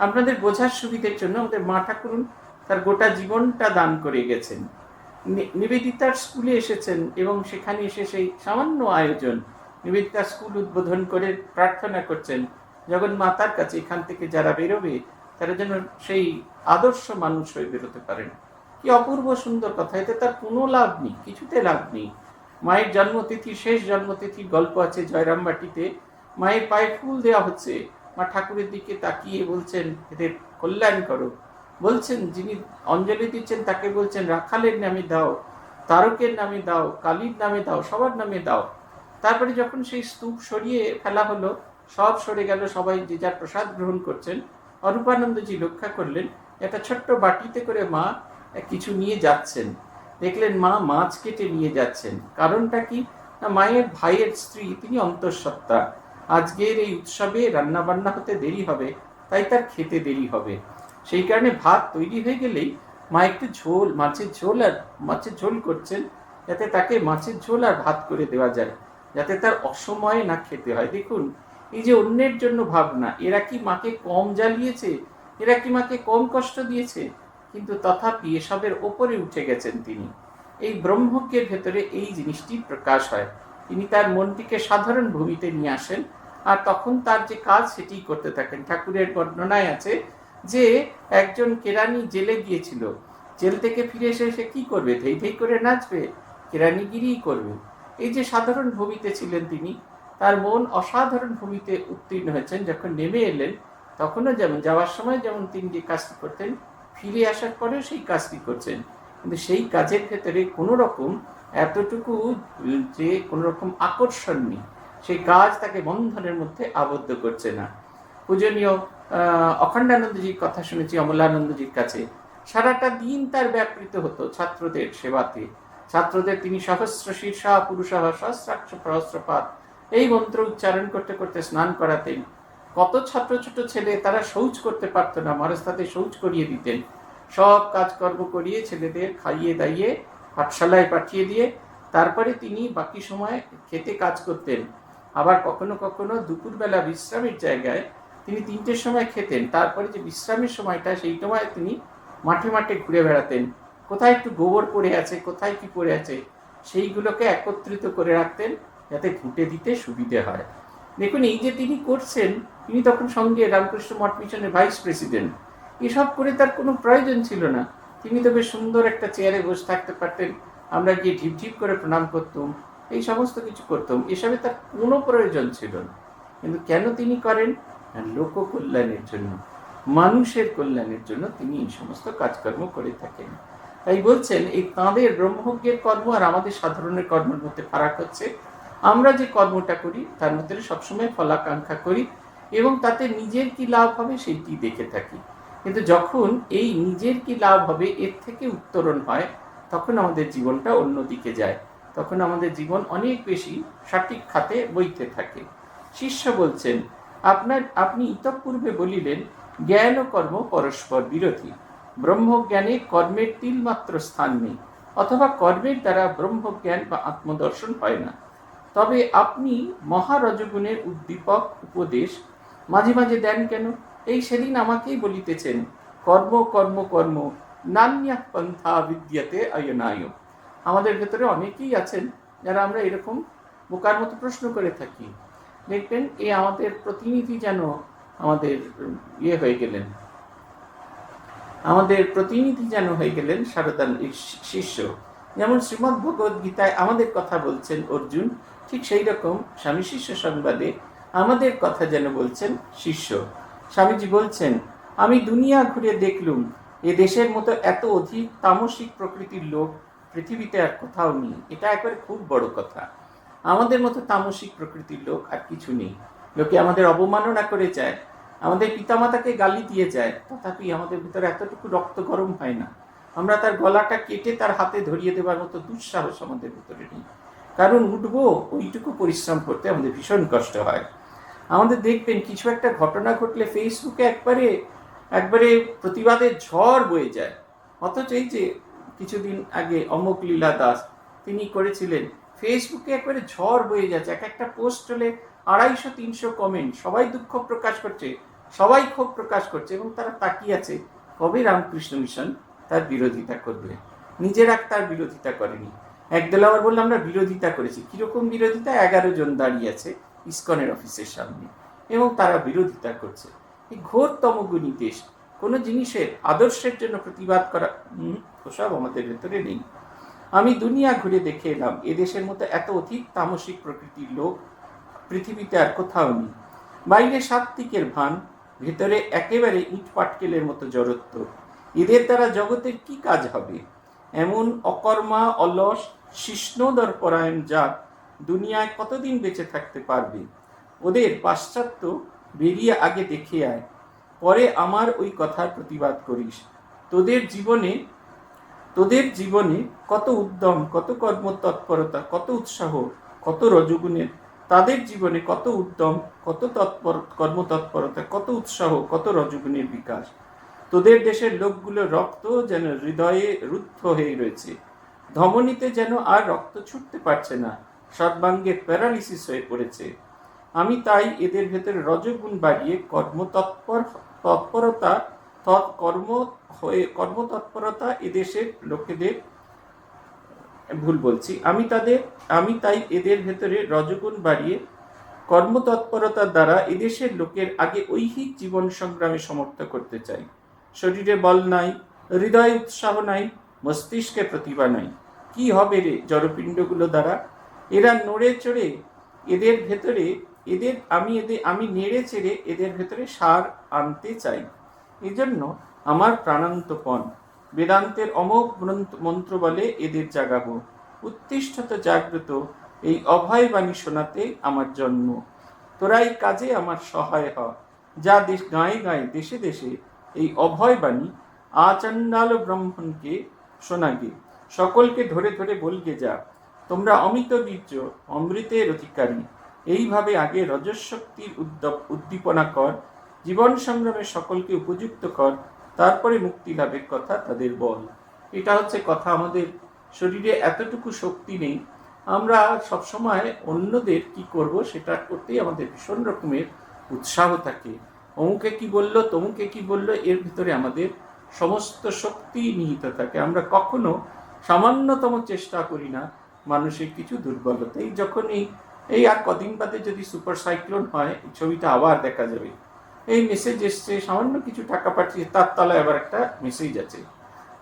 আপনাদের বোঝার সুবিধের জন্য আমাদের মা ঠাকুরুন তার গোটা জীবনটা দান করে গেছেন। নিবেদিতার স্কুলে এসেছেন এবং সেখানে এসে সেই সামান্য আয়োজন, নিবেদিতার স্কুল উদ্বোধন করে প্রার্থনা করছেন জগন্মাতার কাছে, এখান থেকে যারা বেরোবে তারা যেন সেই আদর্শ মানুষ হয়ে বেরোতে পারেন। কি অপূর্ব সুন্দর কথা। এতে তার কোনো লাভ নেই, কিছুতে লাভ নেই। মায়ের জন্মতিথি, শেষ জন্মতিথির গল্প আছে জয়রামবাটিতে। মায়ের পায়ে ফুল দেওয়া হচ্ছে, মা ঠাকুরের দিকে তাকিয়ে বলছেন এদের কল্যাণ করো। বলছেন যিনি অঞ্জলি দিচ্ছেন তাকে বলছেন রাখালের নামে দাও, তারকের নামে দাও, কালীর নামে দাও, সবার নামে দাও। তারপরে যখন সেই স্তূপ সরিয়ে ফেলা হলো, সব সরে গেল, সবাই যে যার প্রসাদ গ্রহণ করছেন, অরূপানন্দজি লক্ষ্য করলেন একটা ছোট্ট বাটিতে করে মা কিছু নিয়ে যাচ্ছেন। দেখলেন মা মাছ কেটে নিয়ে যাচ্ছেন। কারণটা কি না, মায়ের ভাইয়ের স্ত্রী তিনি অন্তঃসত্ত্বা। আজকের এই উৎসবে রান্না বান্না হতে দেরি হবে, তাই তার খেতে দেরি হবে। সেই কারণে ভাত তৈরি হয়ে গেলেই মা একটু ঝোল, মাছের ঝোল করছেন, যাতে তাকে মাছের ঝোল আর ভাত করে দেওয়া যায়, যাতে তার অসময়ে না খেতে হয়। দেখুন এই যে অন্যের জন্য ভাবনা, এরা কি মাকে কম জ্বালিয়েছে, এরা কি মাকে কম কষ্ট দিয়েছে, কিন্তু তথাপি এসবের ওপরে উঠে গেছেন তিনি। এই ব্রহ্মজ্ঞের ভেতরে এই জিনিসটি প্রকাশ হয়। তিনি তার মনটিকে সাধারণ ভূমিতে নিয়ে আসেন, আর তখন তার যে কাজ সেটি করতে থাকেন। ঠাকুরের বর্ণনায় আছে যে একজন কেরানি জেলে গিয়েছিল, জেল থেকে ফিরে এসে সে কি করবে, ধেই ধেই করে নাচবে, কেরানিগিরিই করবে। এই যে সাধারণ ভূমিতে ছিলেন তিনি, তার মন অসাধারণ ভূমিতে উত্তীর্ণ হয়েছেন। যখন নেমে এলেন তখনও যেমন যাওয়ার সময় যেমন তিনি যে কাজটি করতেন, ফিরে আসার পরেও সেই কাজটি করছেন, কিন্তু সেই কাজের ভেতরে কোনো রকম এতটুকু যে কোনো রকম আকর্ষণ নেই, সেই কাজ তাকে বন্ধনের মধ্যে আবদ্ধ করছে না। পূজনীয় অখণ্ডানন্দজির কথা শুনেছি অমলানন্দজির কাছে। সারাটা দিন তার ব্যাপৃত হতো ছাত্রদের সেবাতে। ছাত্রদের তিনি সহস্র শীর্ষা পুরুষাহ সহস্রাক্ষ সহস্রপাত এই মন্ত্র উচ্চারণ করতে করতে স্নান করাতেন। কত ছোট ছেলে, তারা শৌচ করতে পারতো না, মহারাজ তাদের শৌচ করিয়ে দিতেন। সব কাজকর্ম করিয়ে ছেলেদের খাইয়ে দাইয়ে পাঠশালায় পাঠিয়ে দিয়ে তারপরে তিনি বাকি সময় খেতে কাজ করতেন। আবার কখনো কখনো দুপুরবেলা বিশ্রামের জায়গায় তিনি 3টের সময় খেতেন। তারপরে যে বিশ্রামের সময়টা, সেই সময় তিনি মাঠে মাঠে ঘুরে বেড়াতেন। কোথায় একটু গোবর পড়ে আছে, কোথায় কি পড়ে আছে, সেইগুলোকে একত্রিত করে রাখতেন যাতে ঘুঁটে দিতে সুবিধে হয়। দেখুন এই যে তিনি করছেন, তিনি তখন সঙ্গে রামকৃষ্ণ মঠ মিশনের ভাইস প্রেসিডেন্ট। এসব করে তার কোনো প্রয়োজন ছিল না। তিনি তো বেশ সুন্দর একটা চেয়ারে বসে থাকতে পারতেন, আমরা গিয়ে ঢিপ ঢিপ করে প্রণাম করতাম, এই সমস্ত কিছু করতাম, এসবে তার কোনো প্রয়োজন ছিল না। কিন্তু কেন তিনি করেন? লোক কল্যাণের জন্য, মানুষের কল্যাণের জন্য তিনি এই সমস্ত কাজকর্ম করে থাকেন। তাই বলছেন এই তাঁদের ব্রহ্মজ্ঞের কর্ম আর আমাদের সাধারণের কর্মের মধ্যে ফারাক হচ্ছে, আমরা যে কর্মটা করি তার মধ্যে সবসময় ফলাকাঙ্ক্ষা করি এবং তাতে নিজের কি লাভ হবে সেইটি দেখে থাকি। কিন্তু যখন এই নিজের কি লাভ হবে এর থেকে উত্তরণ হয়, তখন আমাদের জীবনটা অন্যদিকে যায়, তখন আমাদের জীবন অনেক বেশি সঠিক খাতে বইতে থাকে। শিষ্য বলছেন আপনি ইতঃপূর্বে বলিলেন জ্ঞান ও কর্ম পরস্পর বিরোধী, ব্রহ্মজ্ঞানে কর্মের তিলমাত্র স্থান নেই, অথবা কর্মের দ্বারা ব্রহ্মজ্ঞান বা আত্মদর্শন হয় না। তবে আপনি মহারজগুণের উদ্দীপক উপদেশ মাঝে মাঝে দেন কেন? এই সেদিন আমাকেই বলিতেছেন কর্ম কর্ম কর্ম নান্যা পন্থা বিদ্যাতে অয়নায়। আমাদের ভেতরে অনেকেই আছেন যারা আমরা এরকম বোকার মতো প্রশ্ন করে থাকি। দেখবেন এই আমাদের প্রতিনিধি যেন আমাদের হয়ে গেলেন, সারদান শিষ্য। যেমন শ্রীমদ্ ভগবদ গীতায় আমাদের কথা বলছেন অর্জুন, ঠিক সেই রকম স্বামী শিষ্য সংবাদে আমাদের কথা যেন বলছেন শিষ্য। স্বামীজি বলছেন, আমি দুনিয়া ঘুরে দেখলুম এ দেশের মতো এত অধিক তামসিক প্রকৃতির লোক পৃথিবীতে আর কোথাও নেই। এটা একবারে খুব বড় কথা। আমাদের মতো তামসিক প্রকৃতির লোক আর কিছু নেই। লোকে আমাদের অবমাননা করে যায়, আমাদের পিতামাতাকে গালি দিয়ে যায়, তথাপি আমাদের ভিতরে এতটুকু রক্ত গরম হয় না। আমরা তার গলাটা কেটে তার হাতে ধরিয়ে দেওয়ার মতো দুঃসাহস আমাদের ভিতরে নেই। কারণ উঠবো ওইটুকু পরিশ্রম করতে আমাদের ভীষণ কষ্ট হয়। আমাদের দেখবেন কিছু একটা ঘটনা ঘটলে ফেসবুকে একবারে একবারে প্রতিবাদের ঝড় বয়ে যায়। অথচ এই যে কিছুদিন আগে অমোক লীলা দাস তিনি করেছিলেন, ফেসবুকে একবারে ঝড় বয়ে যাচ্ছে, এক একটা পোস্ট হলে 250-300 কমেন্ট, সবাই দুঃখ প্রকাশ করছে, সবাই ক্ষোভ প্রকাশ করছে, এবং তারা তাকিয়ে আছে কবে রামকৃষ্ণ মিশন তার বিরোধিতা করবে। নিজেরা তার বিরোধিতা করেনি। একদল আবার বললো আমরা বিরোধিতা করেছি। কিরকম বিরোধিতা? 11 জন দাঁড়িয়ে আছে ইসকনের অফিসের সামনে এবং তারা বিরোধিতা করছে। এই ঘোর তমগুণী দেশ। কোনো জিনিসের আদর্শের জন্য প্রতিবাদ করা ওসব আমাদের ভেতরে নেই। আমি দুনিয়া ঘুরে দেখে এলাম, এদেশের মতো এত অধিক তামসিক প্রকৃতির লোক পৃথিবীতে আর কোথাও নেই। বাইরে সাত্ত্বিকের ভান, ভেতরে একেবারে ইট পাটকেলের মতো জড়ত্ব। এদের দ্বারা জগতের কি কাজ হবে? এমন অকর্মা, অলস, শিষ্ণোদর পরায়ণ জাত দুনিয়ায় কতদিন বেঁচে থাকতে পারবে? ওদের পাশ্চাত্য বেরিয়ে আগে দেখে আয়, পরে আমার ওই কথার প্রতিবাদ করিস। তোদের জীবনে কত উদ্যম, কত কর্মতৎপরতা, কত উৎসাহ, কত রজগুণের। তাদের জীবনে কত উদ্যম, কত কর্মতৎপরতা, কত উৎসাহ, কত রজগুণের বিকাশ। তোদের দেশের লোকগুলোর রক্ত যেন হৃদয়ে রুদ্ধ হয়ে রয়েছে, ধমনীতে যেন আর রক্ত ছুটতে পারছে না, সর্বাঙ্গে প্যারালিসিস হয়ে পড়েছে। আমি তাই এদের ভেতরে রজগুণ বাড়িয়ে কর্মতৎপরতা এদেশের লোকেদের আমি তাই এদের ভেতরে রজগুণ বাড়িয়ে কর্মতৎপরতার দ্বারা এদেশের লোকের আগে ঐহিক জীবন সংগ্রামে সমর্থ করতে চাই। শরীরে বল নাই, হৃদয়ে উৎসাহ নাই, মস্তিষ্কে প্রতিভা নাই, কি হবে রে জড়পিণ্ডগুলো দ্বারা? এরা নড়ে চড়ে এদের ভেতরে আমি নেড়ে চেড়ে এদের ভেতরে সার আনতে চাই। এজন্য আমার প্রাণান্তপণ, বেদান্তের অমোঘ মন্ত্র বলে এদের জাগাবো। উত্তিষ্ঠত জাগ্রত, এই অভয় বাণী শোনাতে আমার জন্ম। তোরা এই কাজে আমার সহায় হ। যা গায়ে গায়ে দেশে দেশে এই অভয় বাণী আচণ্ডাল ব্রাহ্মণকে শোনাগে, সকলকে ধরে ধরে বলগে যা, তোমরা অমিত বীর্য, অমৃতের অধিকারী। এইভাবে আগে রজশক্তির উদ্দীপনা কর, জীবন সংগ্রামে সকলকে উপযুক্ত কর, তারপরে মুক্তি লাভের কথা তাদের বল। এটা হচ্ছে কথা। আমাদের শরীরে এতটুকু শক্তি নেই, আমরা সবসময় অন্যদের কি করব সেটা করতেই আমাদের ভীষণ রকমের উৎসাহ থাকে। অমুকে কি বলল, তমুকে কি বলল, এর ভিতরে আমাদের সমস্ত শক্তি নিহিত থাকে। আমরা কখনো সামান্যতম চেষ্টা করি না মানুষের কিছু দুর্বলতা। এই আর কদিন বাদে যদি সুপার সাইক্লোন হয়, এই ছবিটা আবার দেখা যাবে। এই মেসেজ এসছে, সামান্য কিছু টাকা পাঠিয়ে তার তলায় আবার একটা মেসেজ আছে।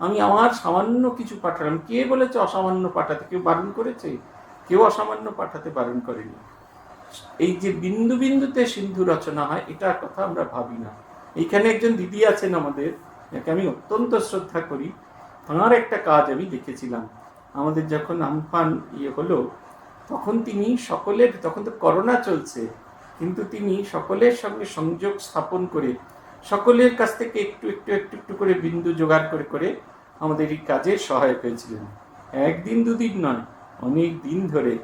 আমি আমার সামান্য কিছু পাঠালাম, কে বলেছে অসামান্য পাঠাতে? কেউ বারণ করেছে? কেউ অসামান্য পাঠাতে বারণ করেনি। এই যে বিন্দু বিন্দুতে সিন্ধু রচনা হয়, এটার কথা আমরা ভাবি না। এইখানে একজন দিদি আছেন আমাদের, যাকে আমি অত্যন্ত শ্রদ্ধা করি। তাঁর একটা কাজ আমি দেখেছিলাম। আমাদের যখন আমফান হলো, তখন তিনি তখন তো করোনা চলছে, কিন্তু তিনি সকলের সঙ্গে সংযোগ স্থাপন করে সকলের কাছ থেকে একটু একটু একটু একটু করে বিন্দু জোগাড় করে করে আমাদের এই কাজে সহায়ক হয়েছিলেন। একদিন দুদিন নয়, অনেক দিন ধরে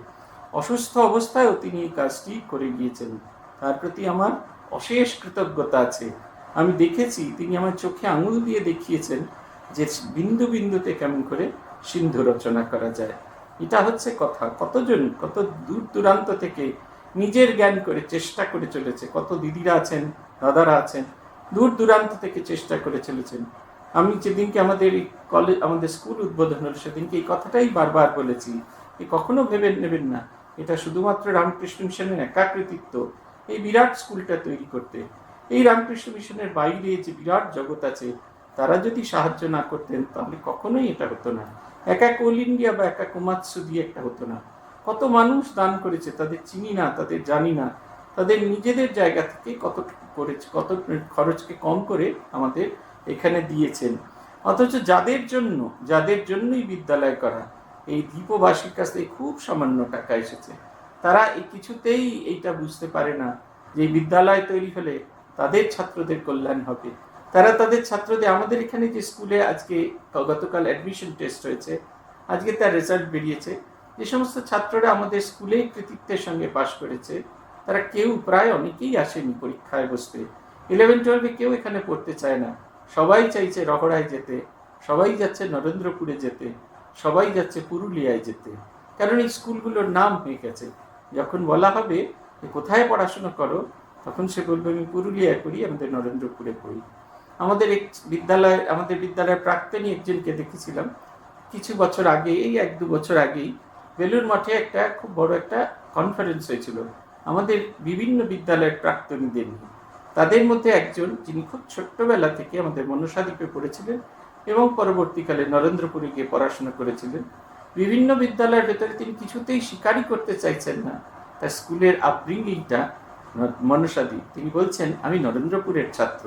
অসুস্থ অবস্থায়ও তিনি এই কাজটি করে গিয়েছেন। তার প্রতি আমার অশেষ কৃতজ্ঞতা আছে। আমি দেখেছি তিনি আমার চোখে আঙুল দিয়ে দেখিয়েছেন যে বিন্দু বিন্দুতে কেমন করে সিন্ধু রচনা করা যায়। এটা হচ্ছে কথা। কতজন কত দূর দূরান্ত থেকে নিজের জ্ঞান করে চেষ্টা করে চলেছে। কত দিদিরা আছেন, দাদারা আছেন, দূর দূরান্ত থেকে চেষ্টা করে চলেছেন। আমি যেদিনকে আমাদের স্কুল উদ্বোধন হলো, সেদিনকে এই কথাটাই বারবার বলেছি, কখনো ভেবে নেবেন না এটা শুধুমাত্র রামকৃষ্ণ মিশনের একা কৃতিত্ব এই বিরাট স্কুলটা তৈরি করতে। এই রামকৃষ্ণ মিশনের বাইরে যে বিরাট জগৎ আছে, তারা যদি সাহায্য না করতেন তাহলে কখনোই এটা হতো না। একা কোল ইন্ডিয়া বা একা কুমাৎসু দিয়ে একটা হতো না। কত মানুষ দান করেছে, তাদের চিনি না, তাদের জানি না, তাদের নিজেদের জায়গা থেকে কতটুকু করেছে, কত খরচকে কম করে আমাদের এখানে দিয়েছেন। অথচ যাদের জন্যই বিদ্যালয় করা, এই দ্বীপবাসীর কাছ থেকে খুব সামান্য টাকা এসেছে। তারা এই কিছুতেই এইটা বুঝতে পারে না যে বিদ্যালয় তৈরি হলে তাদের ছাত্রদের কল্যাণ হবে। তারা তাদের ছাত্রদের, আমাদের এখানে যে স্কুলে আজকে গতকাল অ্যাডমিশন টেস্ট হয়েছে, আজকে তার রেজাল্ট বেরিয়েছে, যে সমস্ত ছাত্ররা আমাদের স্কুলে কৃতিত্বের সঙ্গে পাশ করেছে তারা কেউ, প্রায় অনেকেই আসেনি পরীক্ষায় বসতে। 11-12 কেউ এখানে পড়তে চায় না, সবাই চাইছে রহড়ায় যেতে, সবাই যাচ্ছে নরেন্দ্রপুরে যেতে, সবাই যাচ্ছে পুরুলিয়ায় যেতে, কারণ এই স্কুলগুলোর নাম হয়ে গেছে। যখন বলা হবে যে কোথায় পড়াশোনা করো, তখন সে বলবে আমি পুরুলিয়ায় পড়ি, আমাদের নরেন্দ্রপুরে পড়ি। আমাদের বিদ্যালয়ের প্রাক্তনী একজনকে দেখেছিলাম কিছু বছর আগে, এই 1-2 বছর আগেই বেলুর মঠে একটা খুব বড় একটা কনফারেন্স হয়েছিল আমাদের বিভিন্ন বিদ্যালয়ের প্রাক্তনীদের নিয়ে। তাদের মধ্যে একজন, যিনি খুব ছোট্টবেলা থেকে আমাদের মনসাদ্বীপে পড়েছিলেন এবং পরবর্তীকালে নরেন্দ্রপুরে গিয়ে পড়াশোনা করেছিলেন, বিভিন্ন বিদ্যালয়ের ভেতরে তিনি কিছুতেই স্বীকারই করতে চাইছেন না তার স্কুলের আপব্রিঙ্গিংটা মনসাদ্বীপ। তিনি বলছেন আমি নরেন্দ্রপুরের ছাত্র।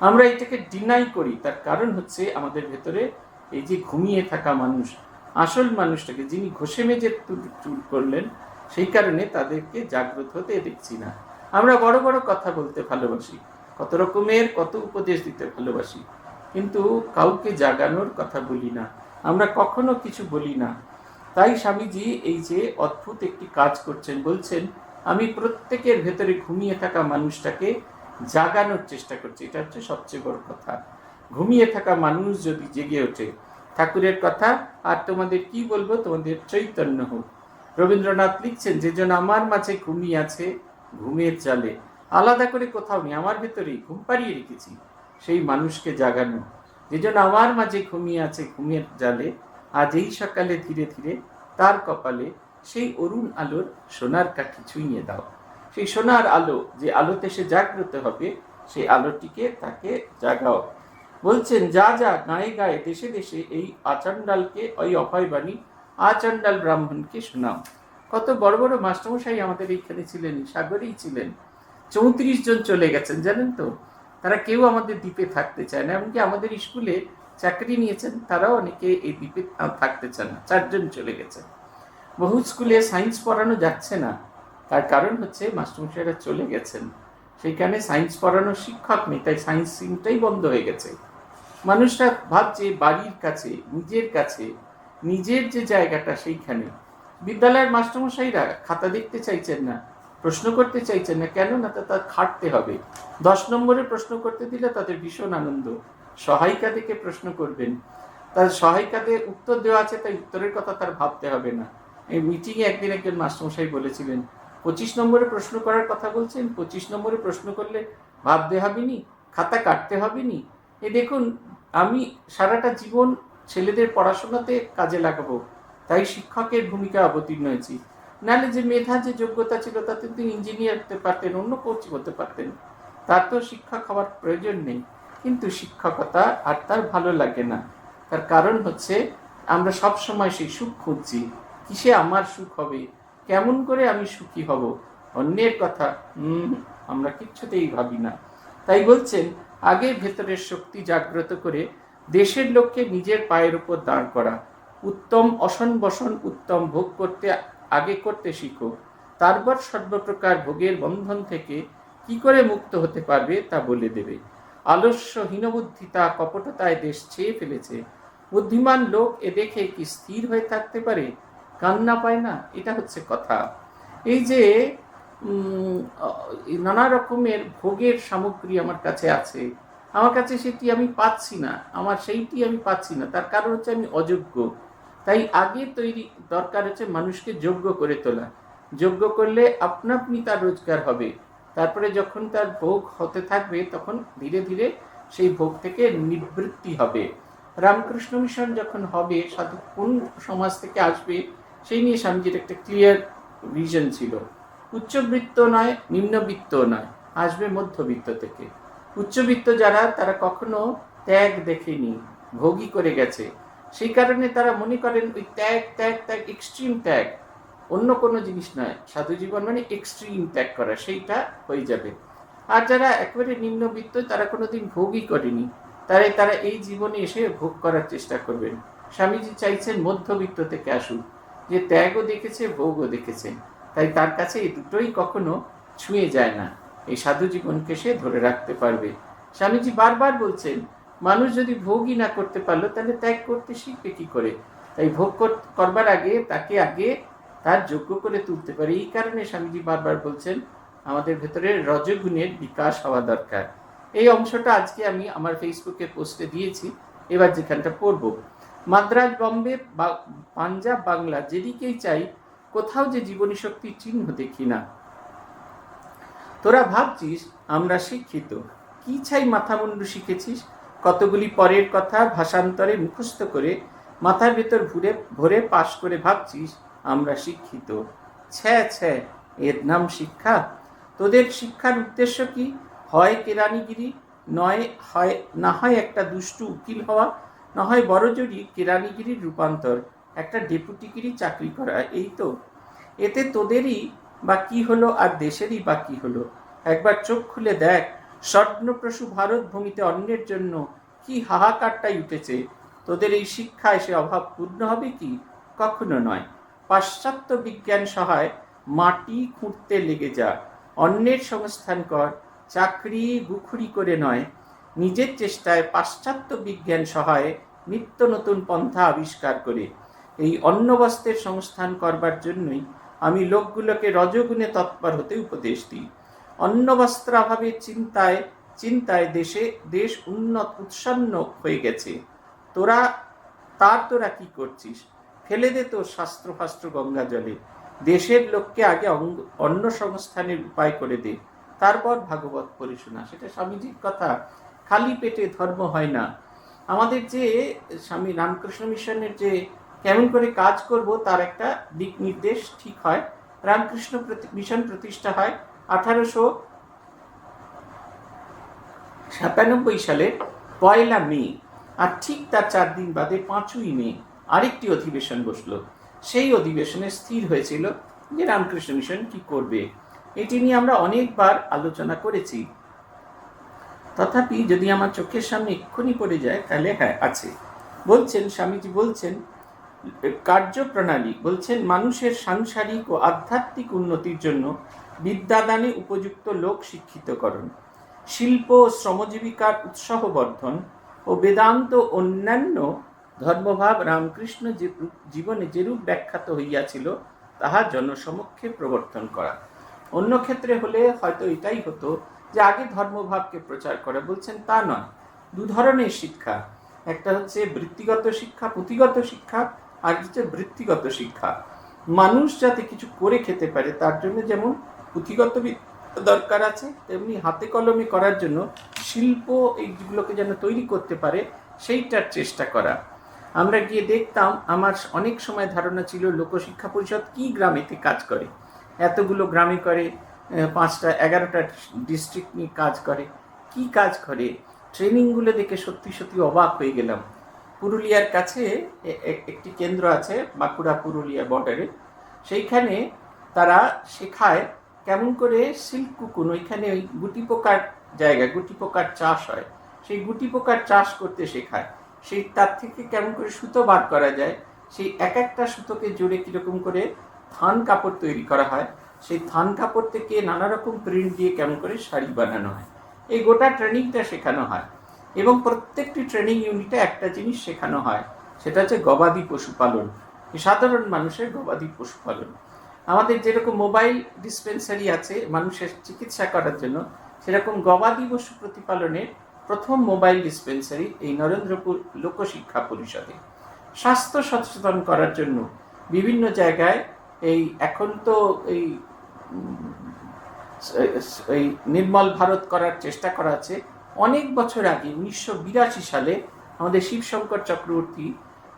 আমরা এটাকে ডিনাই করি, তার কারণ হচ্ছে আমাদের ভেতরে এই যে ঘুমিয়ে থাকা মানুষ, আসল মানুষটাকে যিনি ঘষে মেজে চুল করলেন, সেই কারণে তাদেরকে জাগ্রত হতে দেখছি না। আমরা বড় বড় কথা বলতে ভালোবাসি, কত রকমের কত উপদেশ দিতে ভালোবাসি, কিন্তু কাউকে জাগানোর কথা বলি না, আমরা কখনো কিছু বলি না। তাই স্বামীজি এই যে অদ্ভুত একটি কাজ করছেন, বলছেন আমি প্রত্যেকের ভেতরে ঘুমিয়ে থাকা মানুষটাকে জাগানোর চেষ্টা করছি। এটা হচ্ছে সবচেয়ে বড় কথা। ঘুমিয়ে থাকা মানুষ যদি জেগে ওঠে, ঠাকুরের কথা আর তোমাদের কি বলবো, তোমাদের চৈতন্য হোক। রবীন্দ্রনাথ লিখছেন, যে জন আমার মাঝে ঘুমিয়ে আছে ঘুমের জালে, আলাদা করে কোথাও নেই, আমার ভেতরেই ঘুম পাড়িয়ে রেখেছি, সেই মানুষকে জাগানো। যে জন আমার মাঝে ঘুমিয়ে আছে ঘুমের জালে, আজ এই সকালে ধীরে ধীরে তার কপালে সেই অরুণ আলোর সোনার কাঠি ছুঁয়ে দাও। সেই সোনার আলো, যে আলোতে সে জাগ্রত হবে, সেই আলোটিকে তাকে জাগাও। বলছেন যা যা গায়ে গায়ে দেশে দেশে এই আচণ্ডালকে, ওই অভয়বাণী আচণ্ডাল ব্রাহ্মণকে শোনাও। কত বড় বড় মাস্টারমশাই আমাদের এইখানে ছিলেন, সাগরেই ছিলেন। 34 জন চলে গেছেন জানেন তো। তারা কেউ আমাদের দ্বীপে থাকতে চায় না, এমনকি আমাদের স্কুলে চাকরি নিয়েছেন তারাও অনেকে এই দ্বীপে থাকতে চান না। 4 জন চলে গেছেন। বহু স্কুলে সায়েন্স পড়ানো যাচ্ছে না, তার কারণ হচ্ছে মাস্টারমশাইরা চলে গেছেন, সেইখানে সায়েন্স পড়ানোর শিক্ষক নেই, তাই সায়েন্স সিংটাই বন্ধ হয়ে গেছে। মানুষরা ভাবছে বাড়ির কাছে, নিজের যে জায়গাটা সেইখানে। বিদ্যালয়ের মাস্টারমশাইরা খাতা দেখতে চাইছেন না, প্রশ্ন করতে চাইছেন না, কেন না তার খাটতে হবে। 10 নম্বরে প্রশ্ন করতে দিলে তাদের ভীষণ আনন্দ, সহায়িকা দেখে প্রশ্ন করবেন, তার সহায়িকাতে উত্তর দেওয়া আছে, তাই উত্তরের কথা তার ভাবতে হবে না। এই মিটিংয়ে একদিন একজন মাস্টারমশাই বলেছিলেন, 25 নম্বরে প্রশ্ন করার কথা বলছেন, 25 নম্বরে প্রশ্ন করলে ভাবতে হবে নি, খাতা কাটতে হবে নি। এই দেখুন, আমি সারাটা জীবন ছেলেদের পড়াশোনাতে কাজে লাগাবো, তাই শিক্ষকের ভূমিকা অবতীর্ণ হয়েছি। নাহলে যে মেধা, যে যোগ্যতা ছিল, তাতে তিনি ইঞ্জিনিয়ার হতে পারতেন, অন্য কোচ হতে পারতেন, তার তো শিক্ষক হওয়ার প্রয়োজন নেই। কিন্তু শিক্ষকতা আর তার ভালো লাগে না, তার কারণ হচ্ছে আমরা সব সময় সেই সুখ খুঁজছি। কিসে আমার সুখ হবে, কেমন করে আমি সুখী হব, অন্যের কথা আমরা কিচ্ছুতেই ভাবি না। তাই বলছেন আগে ভেতরের শক্তি জাগ্রত করে দেশের লোককে নিজের পায়ের উপর দাঁড় করা, উত্তম অসন বসন উত্তম ভোগ আগে করতে শিখো, তারপর সর্বপ্রকার ভোগের বন্ধন থেকে কি করে মুক্ত হতে পারবে তা বলে দেবে। আলস্য হীনবুদ্ধিতা কপটতায় দেশ ছেয়ে ফেলেছে, বুদ্ধিমান লোক এ দেখে কি স্থির হয়ে থাকতে পারে, কান্না পায় না। এটা হচ্ছে কথা। এই যে নানা রকমের ভোগের সামগ্রী আমার কাছে আছে, আমার কাছে সেটি আমি পাচ্ছি না, সেইটি আমি পাচ্ছি না, তার কারণ হচ্ছে আমি অযোগ্য। তাই আগে দরকার হচ্ছে মানুষকে যোগ্য করে তোলা। যোগ্য করলে আপনা আপনি তার রোজগার হবে, তারপরে যখন তার ভোগ হতে থাকবে তখন ধীরে ধীরে সেই ভোগ থেকে নিবৃত্তি হবে। রামকৃষ্ণ মিশন যখন হবে, সাধু কোন সমাজ থেকে আসবে সেই নিয়ে স্বামীজির একটা ক্লিয়ার ভিশন ছিল। উচ্চবিত্ত নয়, নিম্নবিত্ত নয়, আসবে মধ্যবিত্ত থেকে। উচ্চবিত্ত যারা, তারা কখনো ত্যাগ দেখেনি, ভোগী করে গেছে, সেই কারণে তারা মনে করেন ওই ত্যাগ ত্যাগ ত্যাগ, এক্সট্রিম ত্যাগ, অন্য কোনো জিনিস নয়। সাধু জীবন মানে এক্সট্রিম ত্যাগ করা, সেইটা হয়ে যাবে। আর যারা একেবারে নিম্নবিত্ত, তারা কোনোদিন ভোগই করেনি, তারা এই জীবনে এসে ভোগ করার চেষ্টা করবেন। স্বামীজি চাইছেন মধ্যবিত্ত থেকে আসুক, যে ত্যাগও দেখেছে, ভোগও দেখেছেন। তাই তার কাছে এই দুটোই কখনো ছুঁয়ে যায় না। এই সাধু জীবনকে সে ধরে রাখতে পারবে। স্বামীজি বারবার বলছেন, মানুষ যদি ভোগই না করতে পারলো তাহলে ত্যাগ করতে শিখবে কি করে? তাই ভোগ করবার আগে তাকে আগে তার যোগ্য করে তুলতে পারে। এই কারণে স্বামীজি বারবার বলছেন আমাদের ভেতরে রজগুণের বিকাশ হওয়া দরকার। এই অংশটা আজকে আমি আমার ফেসবুকে পোস্টে দিয়েছি। এবার যেখানটা পড়ব, মাদ্রাজ, বম্বে, পাঞ্জাব, বাংলা, যেদিকেই চাই কোথাও যে জীবনী শক্তির চিহ্ন দেখি না। তোরা ভাবছিস আমরা শিক্ষিত, কি চাই মাথা মুন্ডু শিখেছিস? কতগুলি পরের কথা ভাষান্তরে মুখস্থ করে মাথার ভেতর ভরে পাশ করে ভাবছিস আমরা শিক্ষিত। ছ্যা, এর নাম শিক্ষা? তোদের শিক্ষার উদ্দেশ্য কি? হয় কেরানিগিরি, না হয় একটা দুষ্টু উকিল হওয়া, না হয় বড়জোরই কেরানিগিরির রূপান্তর, একটা ডেপুটিগিরি চাকরি করা। এই তো। এতে তোদেরই বা কি হলো, আর দেশেরই বা কি হলো? একবার চোখ খুলে দেখ, স্বর্ণপ্রসূ ভারত ভূমিতে অন্যের জন্য কি হাহাকারটাই উঠেছে। তোদের এই শিক্ষায় সে অভাব পূর্ণ হবে কি? কখনো নয়। পাশ্চাত্য বিজ্ঞান সহায় মাটি খুঁড়তে লেগে যা, অন্যের সংস্থান কর, চাকরি গুখুরি করে নয়। নিজের চেষ্টায় পাশ্চাত্য বিজ্ঞান সহায়ে নিত্য নতুন পন্থা আবিষ্কার করে। এই অন্নবস্ত্রের সংস্থান করবার জন্যই আমি লোকগুলোকে রজগুণে তৎপর হতে উপদেশ দিই। অন্নবস্ত্রাভাবের চিন্তায় দেশ উৎসন্ন হয়ে গেছে। তোরা কি করছিস? ফেলে দে তোর শাস্ত্র গঙ্গা জলে। দেশের লোককে আগে অন্ন সংস্থানের উপায় করে দে, তারপর ভাগবত পড়ে শোনা। সেটা স্বামীজির কথা। খালি পেটে ধর্ম হয় না। আমাদের যে স্বামী রামকৃষ্ণ মিশনের যে কেমন করে কাজ করব তার একটা দিক নির্দেশ ঠিক হয়। রামকৃষ্ণ মিশন প্রতিষ্ঠা হয় 1897 সালের 1 মে, আর ঠিক তার 4 দিন বাদে 5ই মে আরেকটি অধিবেশন বসলো। সেই অধিবেশনে স্থির হয়েছিল যে রামকৃষ্ণ মিশন কি করবে। এটি নিয়ে আমরা অনেকবার আলোচনা করেছি। তথাপি যদি আমার চোখের সামনে এক্ষুনি পড়ে যায় তাহলে হ্যাঁ আছে। বলছেন স্বামীজি, বলছেন কার্যপ্রণালী, বলছেন মানুষের সাংসারিক ও আধ্যাত্মিক উন্নতির জন্য বিদ্যাদানে উপযুক্ত লোক শিক্ষিতকরণ, শিল্প ও শ্রমজীবিকার উৎসাহ বর্ধন ও বেদান্ত অন্যান্য ধর্মভাব রামকৃষ্ণ জীবনে যেরূপ ব্যাখ্যাত হইয়াছিল তাহা জনসমক্ষে প্রবর্তন করা। অন্য ক্ষেত্রে হলে হয়তো এটাই হতো যে আগে ধর্মভাবকে প্রচার করা। বলছেন তা নয়। 2 ধরনের শিক্ষা, একটা হচ্ছে বৃত্তিগত শিক্ষা, পুঁথিগত শিক্ষা, আর হচ্ছে বৃত্তিগত শিক্ষা। মানুষ যাতে কিছু করে খেতে পারে তার জন্য যেমন পুঁথিগত দরকার আছে, তেমনি হাতে কলমে করার জন্য শিল্প এইগুলোকে যেন তৈরি করতে পারে সেইটার চেষ্টা করা। আমরা গিয়ে দেখতাম, আমার অনেক সময় ধারণা ছিল লোকশিক্ষা পরিষদ কি গ্রামেতে কাজ করে, এতগুলো গ্রামে করে, 5টা 11টা ডিস্ট্রিক্ট নিয়ে কাজ করে, কি কাজ করে। ট্রেনিংগুলো দেখে সত্যি অবাক হয়ে গেলাম। পুরুলিয়ার কাছে একটি কেন্দ্র আছে, বাঁকুড়া পুরুলিয়া বর্ডারে। সেইখানে তারা শেখায় কেমন করে সিল্ক কুকুন, ওইখানে ওই গুটি পোকার জায়গা, গুটি পোকার চাষ হয়, সেই গুটি পোকার চাষ করতে শেখায়। সেই তার থেকে কেমন করে সুতো বার করা যায়, সেই একটা সুতোকে জুড়ে কীরকম করে থান কাপড় তৈরি করা হয়, সেই থান কাপড় থেকে নানা রকম প্রিন্ট দিয়ে কেমন করে শাড়ি বানানো হয়, এই গোটা ট্রেনিংটা শেখানো হয়। এবং প্রত্যেকটি ট্রেনিং ইউনিটে একটা জিনিস শেখানো হয়, সেটা হচ্ছে গবাদি পশুপালন, সাধারণ মানুষের গবাদি পশুপালন। আমাদের যেরকম মোবাইল ডিসপেন্সারি আছে মানুষের চিকিৎসা করার জন্য, সেরকম গবাদি পশু প্রতিপালনের প্রথম মোবাইল ডিসপেন্সারি এই নরেন্দ্রপুর লোকশিক্ষা পরিষদে। স্বাস্থ্য সচেতন করার জন্য বিভিন্ন জায়গায় এখন তো এই নির্মল ভারত করার চেষ্টা করা আছে। অনেক বছর আগে 1982 সালে আমাদের শিবশঙ্কর চক্রবর্তী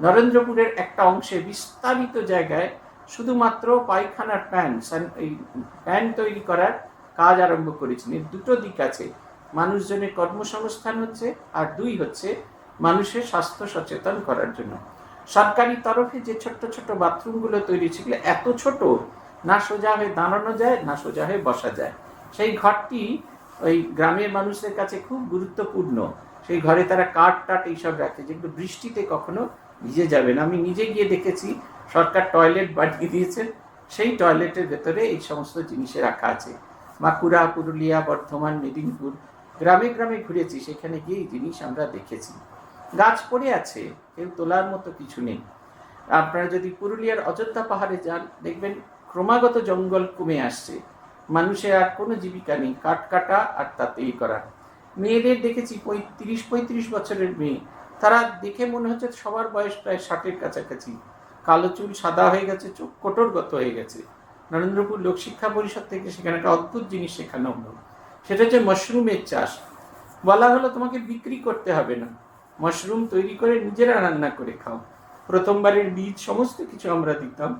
নরেন্দ্রপুরের একটা অংশে বিস্তারিত জায়গায় শুধুমাত্র পায়খানার প্যান তৈরি করার কাজ আরম্ভ করেছেন। এর 2টো দিক আছে, মানুষজনের কর্মসংস্থান হচ্ছে, আর 2 হচ্ছে মানুষের স্বাস্থ্য সচেতন করার জন্য। সরকারি তরফে যে ছোট্ট ছোট্ট বাথরুমগুলো তৈরি ছিল, এত ছোট, না সোজা হয়ে দাঁড়ানো যায় না সোজা হয়ে বসা যায়। সেই ঘরটি ওই গ্রামের মানুষদের কাছে খুব গুরুত্বপূর্ণ। সেই ঘরে তারা কাঠ এইসব রাখে, যেগুলো বৃষ্টিতে কখনো ভিজে যাবে না। আমি নিজে গিয়ে দেখেছি, সরকার টয়লেট বানিয়ে দিয়েছেন, সেই টয়লেটের ভেতরে এই সমস্ত জিনিসে রাখা আছে। বাঁকুড়া, পুরুলিয়া, বর্ধমান, মেদিনীপুর গ্রামে গ্রামে ঘুরেছি, সেখানে গিয়ে এই জিনিস আমরা দেখেছি। গাছ পড়ে আছে, কেউ তোলার মতো কিছু নেই। আপনারা যদি পুরুলিয়ার অযোধ্যা পাহাড়ে যান, দেখবেন ক্রমাগত জঙ্গল কমে আসছে, মানুষের আর কোনো জীবিকা নেই, কাঠ কাটা আর তাতেই করা। মেয়েদের দেখেছি ৩৫ বছরের মেয়ে, তারা দেখে মনে হচ্ছে সবার বয়স প্রায় ৬০-এর কাছাকাছি, কালো চুল, সাদা হয়ে গেছে, চোখ কোটরগত হয়ে গেছে। নরেন্দ্রপুর লোকশিক্ষা পরিষদ থেকে সেখানে একটা অদ্ভুত জিনিস শেখানো হলো, সেটা হচ্ছে মাশরুমের চাষ। বলা হলো তোমাকে বিক্রি করতে হবে না, মাশরুম তৈরি করে নিজেরা রান্না করে খাও। প্রথমবারের বীজ সমস্ত কিছু আমরা দিতাম,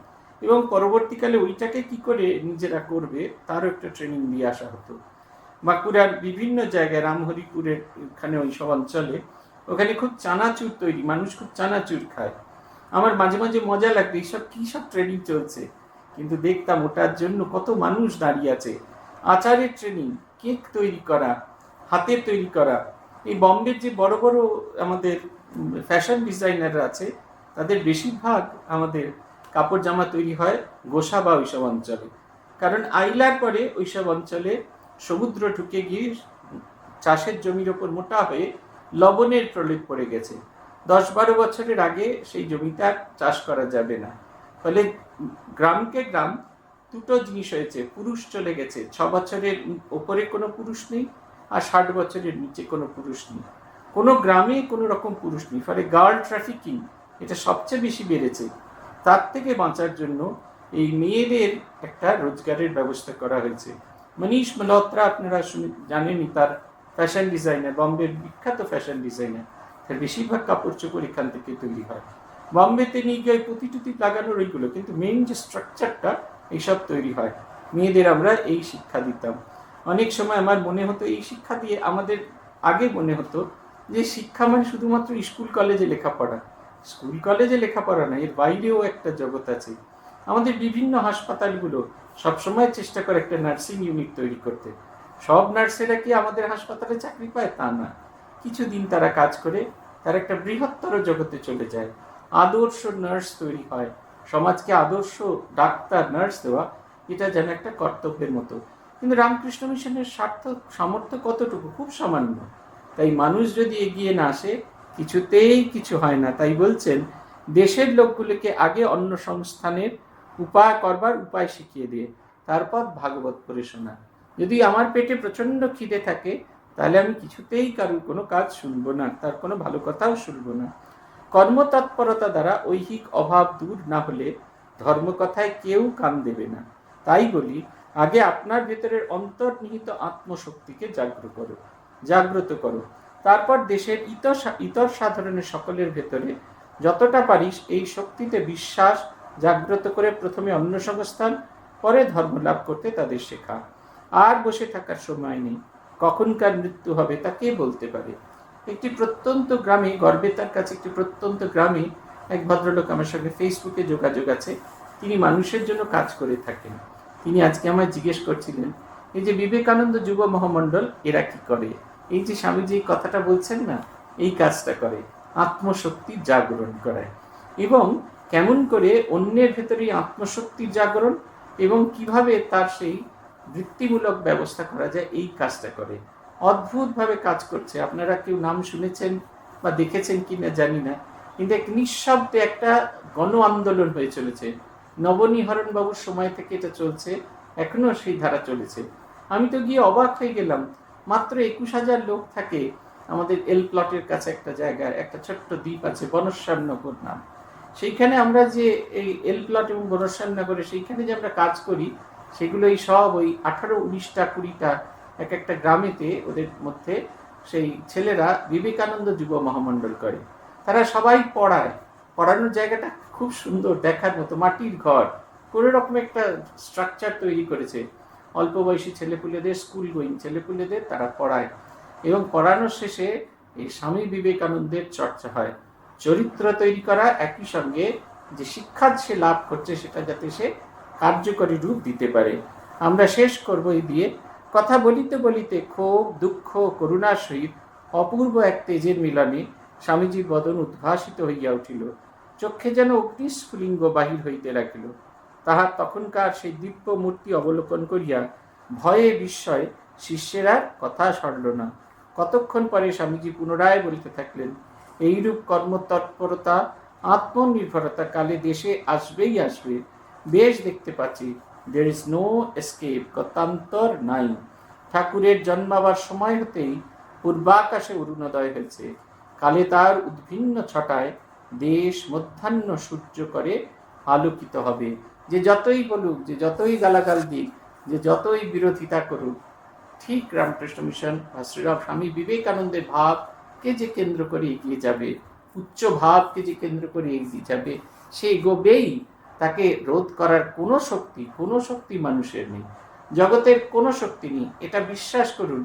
এবং পরবর্তীকালে ওইটাকে কি করে নিজেরা করবে তারও একটা ট্রেনিং দিয়ে আসা হতো। বাঁকুড়ার বিভিন্ন জায়গায়, রামহরিপুরের ওখানে ওই সব অঞ্চলে, ওখানে খুব চানাচুর তৈরি, মানুষ খুব চানাচুর খায়। আমার মাঝে মাঝে মজা লাগতো, এইসব কী সব ট্রেনিং চলছে, কিন্তু দেখতাম ওটার জন্য কত মানুষ দাঁড়িয়ে আছে। আচারের ট্রেনিং, কেক তৈরি করা, হাতের তৈরি করা। এই বম্বের যে বড় বড় আমাদের ফ্যাশন ডিজাইনাররা আছে, তাদের বেশিরভাগ আমাদের কাপড় জামা তৈরি হয় গোসা বা ওইসব অঞ্চলে। কারণ আইলার পরে ওইসব অঞ্চলে সমুদ্র ঢুকে গিয়ে চাষের জমির ওপর মোটা হয়ে লবণের প্রলেপ পড়ে গেছে। ১০-১২ বছরের আগে সেই জমিটা চাষ করা যাবে না। ফলে গ্রামকে গ্রাম দুটো জিনিস হয়েছে, পুরুষ চলে গেছে, ৬ বছরের ওপরে কোনো পুরুষ নেই, আর ৬০ বছরের নিচে কোনো পুরুষ নেই। কোনো গ্রামে কোনো রকম পুরুষ নেই। ফলে গার্ল ট্রাফিকিং এটা সবচেয়ে বেশি বেড়েছে। তার থেকে বাঁচার জন্য এই মেয়েদের একটা রোজগারের ব্যবস্থা করা হয়েছে। মনীষ মালহোত্রা আপনারা জানেনই, তার ফ্যাশন ডিজাইনার, বম্বের বিখ্যাত ফ্যাশন ডিজাইনার, তার বেশিরভাগ কাপড় চোপড় এখান থেকে তৈরি হয়। বম্বেতে নিয়ে গিয়ে পুঁতি লাগানোর ওইগুলো, কিন্তু মেইন যে স্ট্রাকচারটা এইসব তৈরি হয়। মেয়েদের আমরা এই শিক্ষা দিতাম। অনেক সময় আমার মনে হতো, এই শিক্ষা দিয়ে আমাদের আগে মনে হতো যে শিক্ষা মানে শুধুমাত্র স্কুল কলেজে লেখাপড়া। স্কুল কলেজে লেখাপড়া না, এর বাইরেও একটা জগৎ আছে। আমাদের বিভিন্ন হাসপাতালগুলো সবসময় চেষ্টা করে একটা নার্সিং ইউনিট তৈরি করতে। সব নার্সেরা কি আমাদের হাসপাতালে চাকরি পায় তা না, কিছুদিন তারা কাজ করে তার একটা বৃহত্তর জগতে চলে যায়। আদর্শ নার্স তৈরি হয়, সমাজকে আদর্শ ডাক্তার, নার্স দেওয়া এটা যেন একটা কর্তব্যের মতো। কিন্তু রামকৃষ্ণ মিশনের সামর্থ্য কতটুকু? খুব সামান্য। তাই মানুষ যদি এগিয়ে না আসে, কিছুতেই কিছু হয় না। তাই বলছেন, দেশের লোকগুলোকে আগে অন্য সংস্থানের উপায় করবার উপায় শিখিয়ে দিয়ে তারপর ভাগবত পড়ে শোনা। যদি আমার পেটে প্রচণ্ড খিদে থাকে, তাহলে আমি কিছুতেই কারোর কোনো কাজ শুনবো না, তার কোনো ভালো কথাও শুনবো না। কর্মতৎপরতা দ্বারা ঐহিক অভাব দূর না হলে ধর্মকথায় কেউ কান দেবে না। তাই বলি, আগে আপনার ভেতরের অন্তর্নিহিত আত্মশক্তিকে জাগ্রত করো। তারপর দেশের ইতর সাধারণের সকলের ভেতরে যতটা পারিস এই শক্তিতে বিশ্বাস জাগ্রত করে প্রথমে অন্য সংস্থান, পরে ধর্ম লাভ করতে তাদের শেখা। আর বসে থাকার সময় নেই, কখনকার মৃত্যু হবে তা কে বলতে পারে। একটি প্রত্যন্ত গ্রামে, গর্বেতার কাছে একটি প্রত্যন্ত গ্রামে এক ভদ্রলোক আমার সঙ্গে ফেসবুকে যোগাযোগ আছে। তিনি মানুষের জন্য কাজ করে থাকেন। তিনি আজকে আমায় জিজ্ঞেস করছিলেন, এই যে বিবেকানন্দ যুব মহামণ্ডল, এরা কি করে? এই যে স্বামীজি এই কথাটা বলছেন না, এই কাজটা করে, আত্মশক্তির জাগরণ করায়। এবং কেমন করে অন্যের ভেতরে আত্মশক্তির জাগরণ এবং কিভাবে তার সেই বৃত্তিমূলক ব্যবস্থা করা যায়, এই কাজটা করে। অদ্ভুতভাবে কাজ করছে। আপনারা কেউ নাম শুনেছেন বা দেখেছেন কি না জানি না, কিন্তু এক নিঃশব্দে একটা গণ আন্দোলন হয়ে চলেছে। নবনীহরণ বাবুর সময় থেকে এটা চলছে, এখনো সেই ধারা চলেছে। আমি তো গিয়ে অবাক হয়ে গেলাম। মাত্র ২১,০০০ লোক থাকে আমাদের এল প্লটের কাছে একটা জায়গায়, একটা ছোট্ট দ্বীপ আছে, বনশ্যামনগর নাম। সেইখানে আমরা যে এই এল প্লট এবং বনশ্যামনগরে সেইখানে যে আমরা কাজ করি, সেগুলো এই সব ওই ১৮, ১৯টা, ২০টা এক একটা গ্রামেতে ওদের মধ্যে সেই ছেলেরা বিবেকানন্দ যুব মহামণ্ডল করে। তারা সবাই পড়ানোর জায়গাটা খুব সুন্দর, দেখার মতো, মাটির ঘর, কোনো রকম একটা স্ট্রাকচার তৈরি করেছে। অল্প বয়সী ছেলেপুলেদের, স্কুল গোয়িং ছেলেপুলেদের তারা পড়ায়, এবং পড়ানোর শেষে এই স্বামী বিবেকানন্দের চর্চা হয়। চরিত্র তৈরি করা, একই সঙ্গে যে শিক্ষা সে লাভ করছে সেটা যাতে সে কার্যকরী রূপ দিতে পারে। আমরা শেষ করব এই দিয়ে। কথা বলিতে বলিতে ক্ষোভ, দুঃখ, করুণার সহিত অপূর্ব এক তেজের মিলনে স্বামীজির বদন উদ্ভাসিত হইয়া উঠিল। চক্ষে যেন অগ্নিস্ফুলিঙ্গ বাহির হইতে লাগিল। তাহার তখনকার সেই দিব্য মূর্তি অবলোকন করিয়া ভয়ে বিস্ময়ে শিষ্যের আর কথা সরল না। কতক্ষণ পরে স্বামীজি পুনরায় বলিতে থাকলেন, এইরূপ কর্মতৎপরতা আত্মনির্ভরতা কালে দেশে আসবেই আসবে। বেশ দেখতে পাচ্ছি, দের ইজ নো এস্কেপ, গতান্তর নাই। ঠাকুরের জন্মাবার সময় হতেই পূর্বাকাশে অরুণোদয় হয়েছে। কালে তার উদ্ভিন্ন ছটায় দেশ মধ্যাহ্ন সূর্য করে আলোকিত হবে। যে যতই বলুক, যে যতই গালাগাল দিক, যে যতই বিরোধিতা করুক, ঠিক রামকৃষ্ণ মিশন বা শ্রীরাম স্বামী বিবেকানন্দের ভাবকে যে কেন্দ্র করে এগিয়ে যাবে, উচ্চ ভাবকে যে কেন্দ্র করে এগিয়ে যাবে, সে এগোবেই। তাকে রোধ করার কোনো শক্তি মানুষের নেই, জগতের কোনো শক্তি নেই। এটা বিশ্বাস করুন।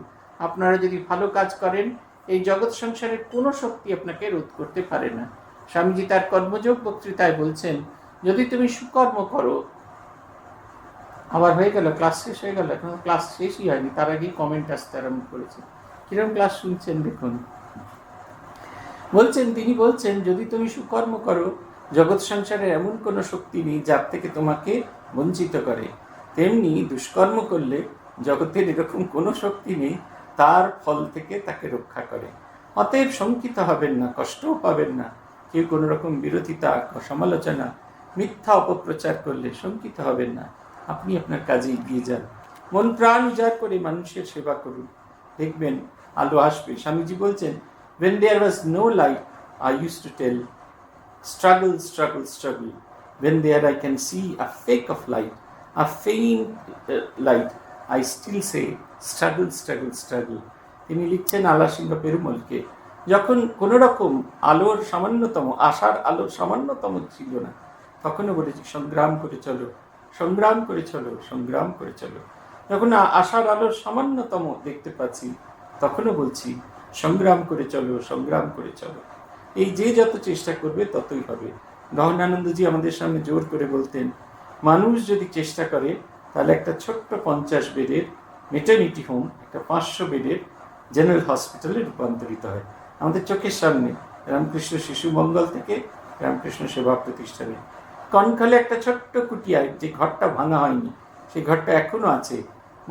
আপনারা যদি ভালো কাজ করেন, এই জগৎ সংসারের কোনো শক্তি আপনাকে রোধ করতে পারে না। স্বামীজি তার কর্মযোগ বক্তৃতায় বলছেন, যদি তুমি সুকর্ম করো, আবার হয়ে গেল, ক্লাস শেষ হয়ে গেল, এখন ক্লাস শেষই হয়নি, তার আগেই কমেন্ট আসতে আরম্ভ করেছে। কিরকম ক্লাস শুনছেন দেখুন। তিনি বলছেন, যদি তুমি সুকর্ম করো, জগৎ সংসারে এমন কোনো শক্তি নেই যার থেকে তোমাকে বঞ্চিত করে। তেমনি দুষ্কর্ম করলে জগতের এরকম কোনো শক্তি নেই তার ফল থেকে তাকে রক্ষা করে। অতএব শঙ্কিত হবেন না, কষ্টও পাবেন না। কেউ কোনো রকম বিরোধিতা, সমালোচনা, মিথ্যা অপপ্রচার করলে শঙ্কিত হবেন না। আপনি আপনার কাজে এগিয়ে যান, মন প্রাণ উজাড় করে মানুষের সেবা করুন, দেখবেন আলো আসবে। স্বামীজি বলছেন, when there was no light, I used to tell, struggle, struggle, struggle. When there I can see a fake of light, a faint light, I still say, struggle, struggle, struggle. তিনি লিখছেন আলাসিংহ পেরুমলকে, যখন কোনো রকম আলোর সামান্যতম, আশার আলোর সামান্যতম ছিল না, তখনও বলেছি সংগ্রাম করে চলো, সংগ্রাম করে চলো, সংগ্রাম করে চলো। যখন আশার আলোর সামান্যতম দেখতে পাচ্ছি, তখনও বলছি সংগ্রাম করে চলো, সংগ্রাম করে চলো। এই যে যত চেষ্টা করবে ততই হবে। গহনানন্দজি আমাদের সামনে জোর করে বলতেন, মানুষ যদি চেষ্টা করে তাহলে একটা ছোট্ট 50 বেডের মেটার্নিটি হোম একটা 500 বেডের জেনারেল হসপিটালে রূপান্তরিত হয়। আমাদের চোখের সামনে রামকৃষ্ণ শিশু মঙ্গল থেকে রামকৃষ্ণ সেবা প্রতিষ্ঠানে কনকালে একটা ছোট্ট কুটিয়ায় যে ঘরটা ভাঙা হয়নি, সেই ঘরটা এখনো আছে।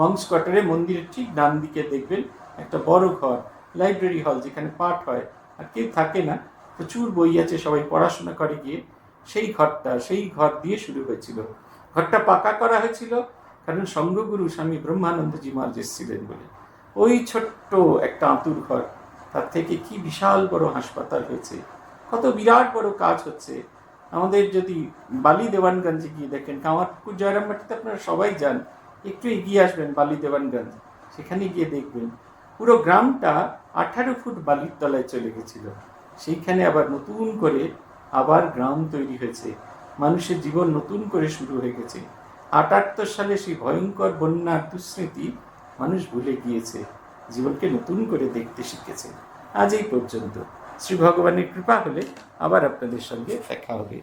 মংস কোয়ার্টারে মন্দিরের ঠিক ডান দিকে দেখবেন একটা বড় ঘর, লাইব্রেরি হল, যেখানে পাঠ হয়, আর কেউ থাকে না, প্রচুর বই আছে, সবাই পড়াশোনা করে গিয়ে। সেই ঘর দিয়ে শুরু হয়েছিল। ঘরটা পাকা করা হয়েছিল কারণ সঙ্গগুরু স্বামী ব্রহ্মানন্দজি মহারাজ এসেছিলেন বলে। ওই ছোট্ট একটা আঁতুর ঘর, তার থেকে কি বিশাল বড় হাসপাতাল হয়েছে, কত বিরাট বড় কাজ হচ্ছে। আমাদের যদি বালি দেওয়ানগঞ্জে গিয়ে দেখেন, কামারপুকুর জয়রামবাটিতে আপনারা সবাই যান, একটু এগিয়ে আসবেন বালি দেওয়ানগঞ্জ, সেখানে গিয়ে দেখবেন পুরো গ্রামটা 18 ফুট বালির তলায় চলে গেছিল। সেইখানে আবার নতুন করে আবার গ্রাম তৈরি হয়েছে, মানুষের জীবন নতুন করে শুরু হয়ে গেছে। 78 সালে সেই ভয়ঙ্কর বন্যার দুঃস্মৃতি মানুষ ভুলে গিয়েছে, জীবনকে নতুন করে দেখতে শিখেছে। আজ এই পর্যন্ত। শ্রী ভগবানের কৃপা হলে আবার আপনাদের সঙ্গে দেখা হবে।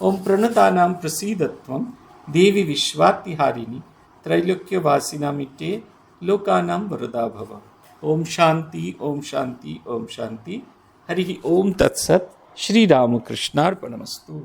ওম প্রণতানাম প্রসীদত্বম দেবী বিশ্বাতিহারিণী त्रैलोक्यवासिनामिट्टे लोकानां वरदा भव। ओम शांति, ओम शांति, ओम शांति। हरि ओम तत्सत्। श्री रामकृष्णार्पणमस्तु।